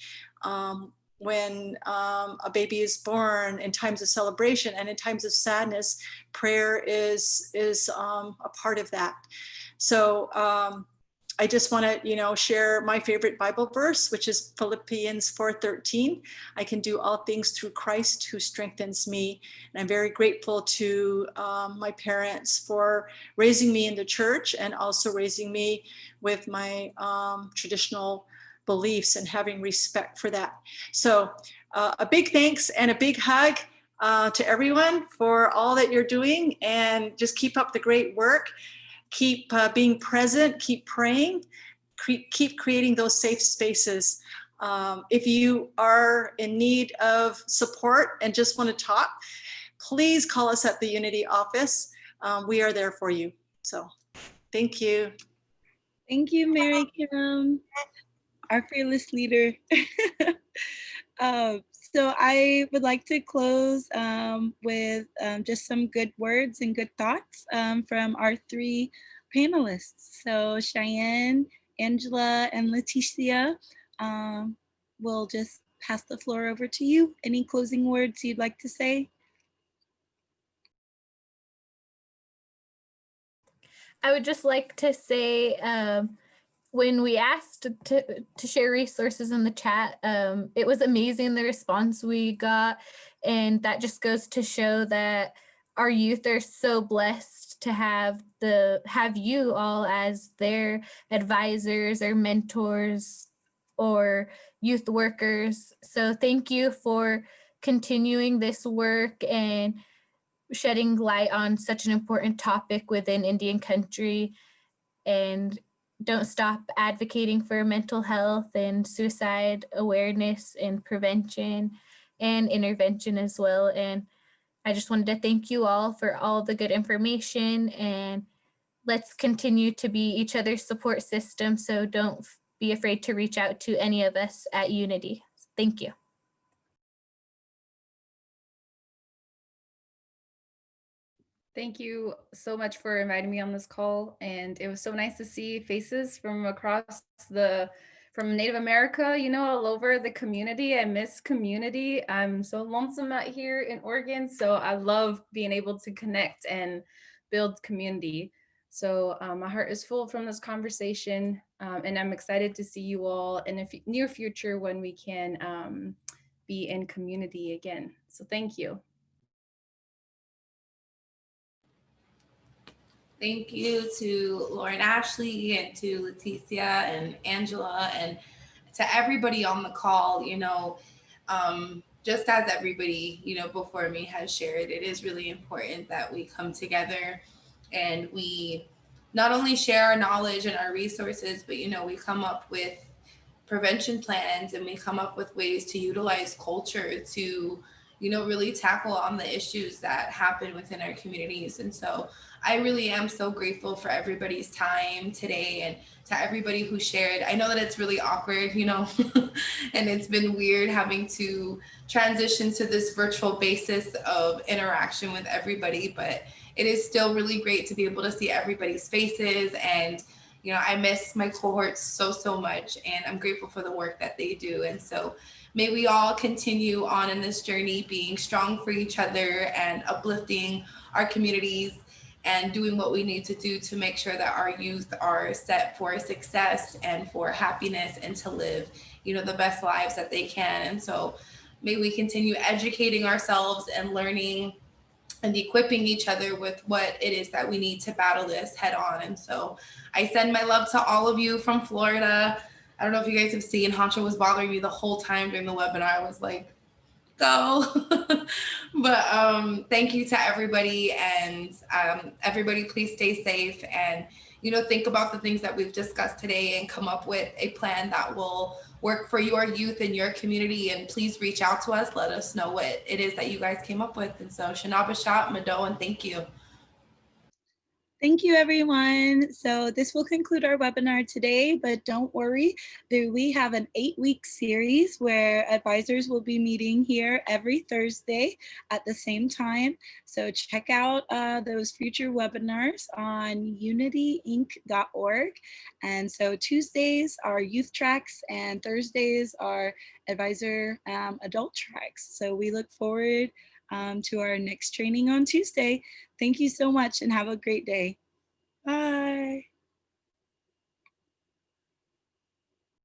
when a baby is born, in times of celebration and in times of sadness, prayer is a part of that. So I just want to, you know, share my favorite Bible verse, which is Philippians 4:13. I can do all things through Christ who strengthens me. And I'm very grateful to my parents for raising me in the church, and also raising me with my traditional beliefs and having respect for that. So a big thanks and a big hug to everyone for all that you're doing, and just keep up the great work. Keep being present, keep praying, keep creating those safe spaces. If you are in need of support and just want to talk, please call us at the Unity office. We are there for you. So thank you. Thank you, Mary Kim, our fearless leader. So I would like to close with just some good words and good thoughts from our three panelists. So Cheyenne, Angela, and Leticia, we'll just pass the floor over to you. Any closing words you'd like to say? I would just like to say, when we asked to share resources in the chat, it was amazing the response we got. And that just goes to show that our youth are so blessed to have you all as their advisors or mentors or youth workers. So thank you for continuing this work and shedding light on such an important topic within Indian country. And don't stop advocating for mental health and suicide awareness and prevention and intervention as well. And I just wanted to thank you all for all the good information, and let's continue to be each other's support system. So don't be afraid to reach out to any of us at Unity. Thank you. Thank you so much for inviting me on this call. And it was so nice to see faces from across from Native America, you know, all over the community. I miss community. I'm so lonesome out here in Oregon. So I love being able to connect and build community. So my heart is full from this conversation. And I'm excited to see you all in the near future when we can be in community again. So thank you. Thank you to Lauren Ashley and to Leticia and Angela and to everybody on the call. You know, just as everybody, you know, before me has shared, it is really important that we come together and we not only share our knowledge and our resources, but, you know, we come up with prevention plans and we come up with ways to utilize culture to, you know, really tackle on the issues that happen within our communities. And so I really am so grateful for everybody's time today and to everybody who shared. I know that it's really awkward, you know, and it's been weird having to transition to this virtual basis of interaction with everybody, but it is still really great to be able to see everybody's faces. And, you know, I miss my cohorts so much, and I'm grateful for the work that they do. And so may we all continue on in this journey, being strong for each other and uplifting our communities and doing what we need to do to make sure that our youth are set for success and for happiness and to live, you know, the best lives that they can. And so may we continue educating ourselves and learning and equipping each other with what it is that we need to battle this head on. And so I send my love to all of you from Florida. I don't know if you guys have seen, Hancho was bothering me the whole time during the webinar. I was like, go. But thank you to everybody, and everybody please stay safe. And think about the things that we've discussed today and come up with a plan that will work for your youth and your community. And please reach out to us. Let us know what it is that you guys came up with. And so Shanabashat, Mado, and thank you. Thank you, everyone. So this will conclude our webinar today, but don't worry, we have an 8-week series where advisors will be meeting here every Thursday at the same time. So check out those future webinars on unityinc.org. And so Tuesdays are youth tracks and Thursdays are advisor adult tracks. So we look forward to our next training on Tuesday. Thank you so much and have a great day. Bye.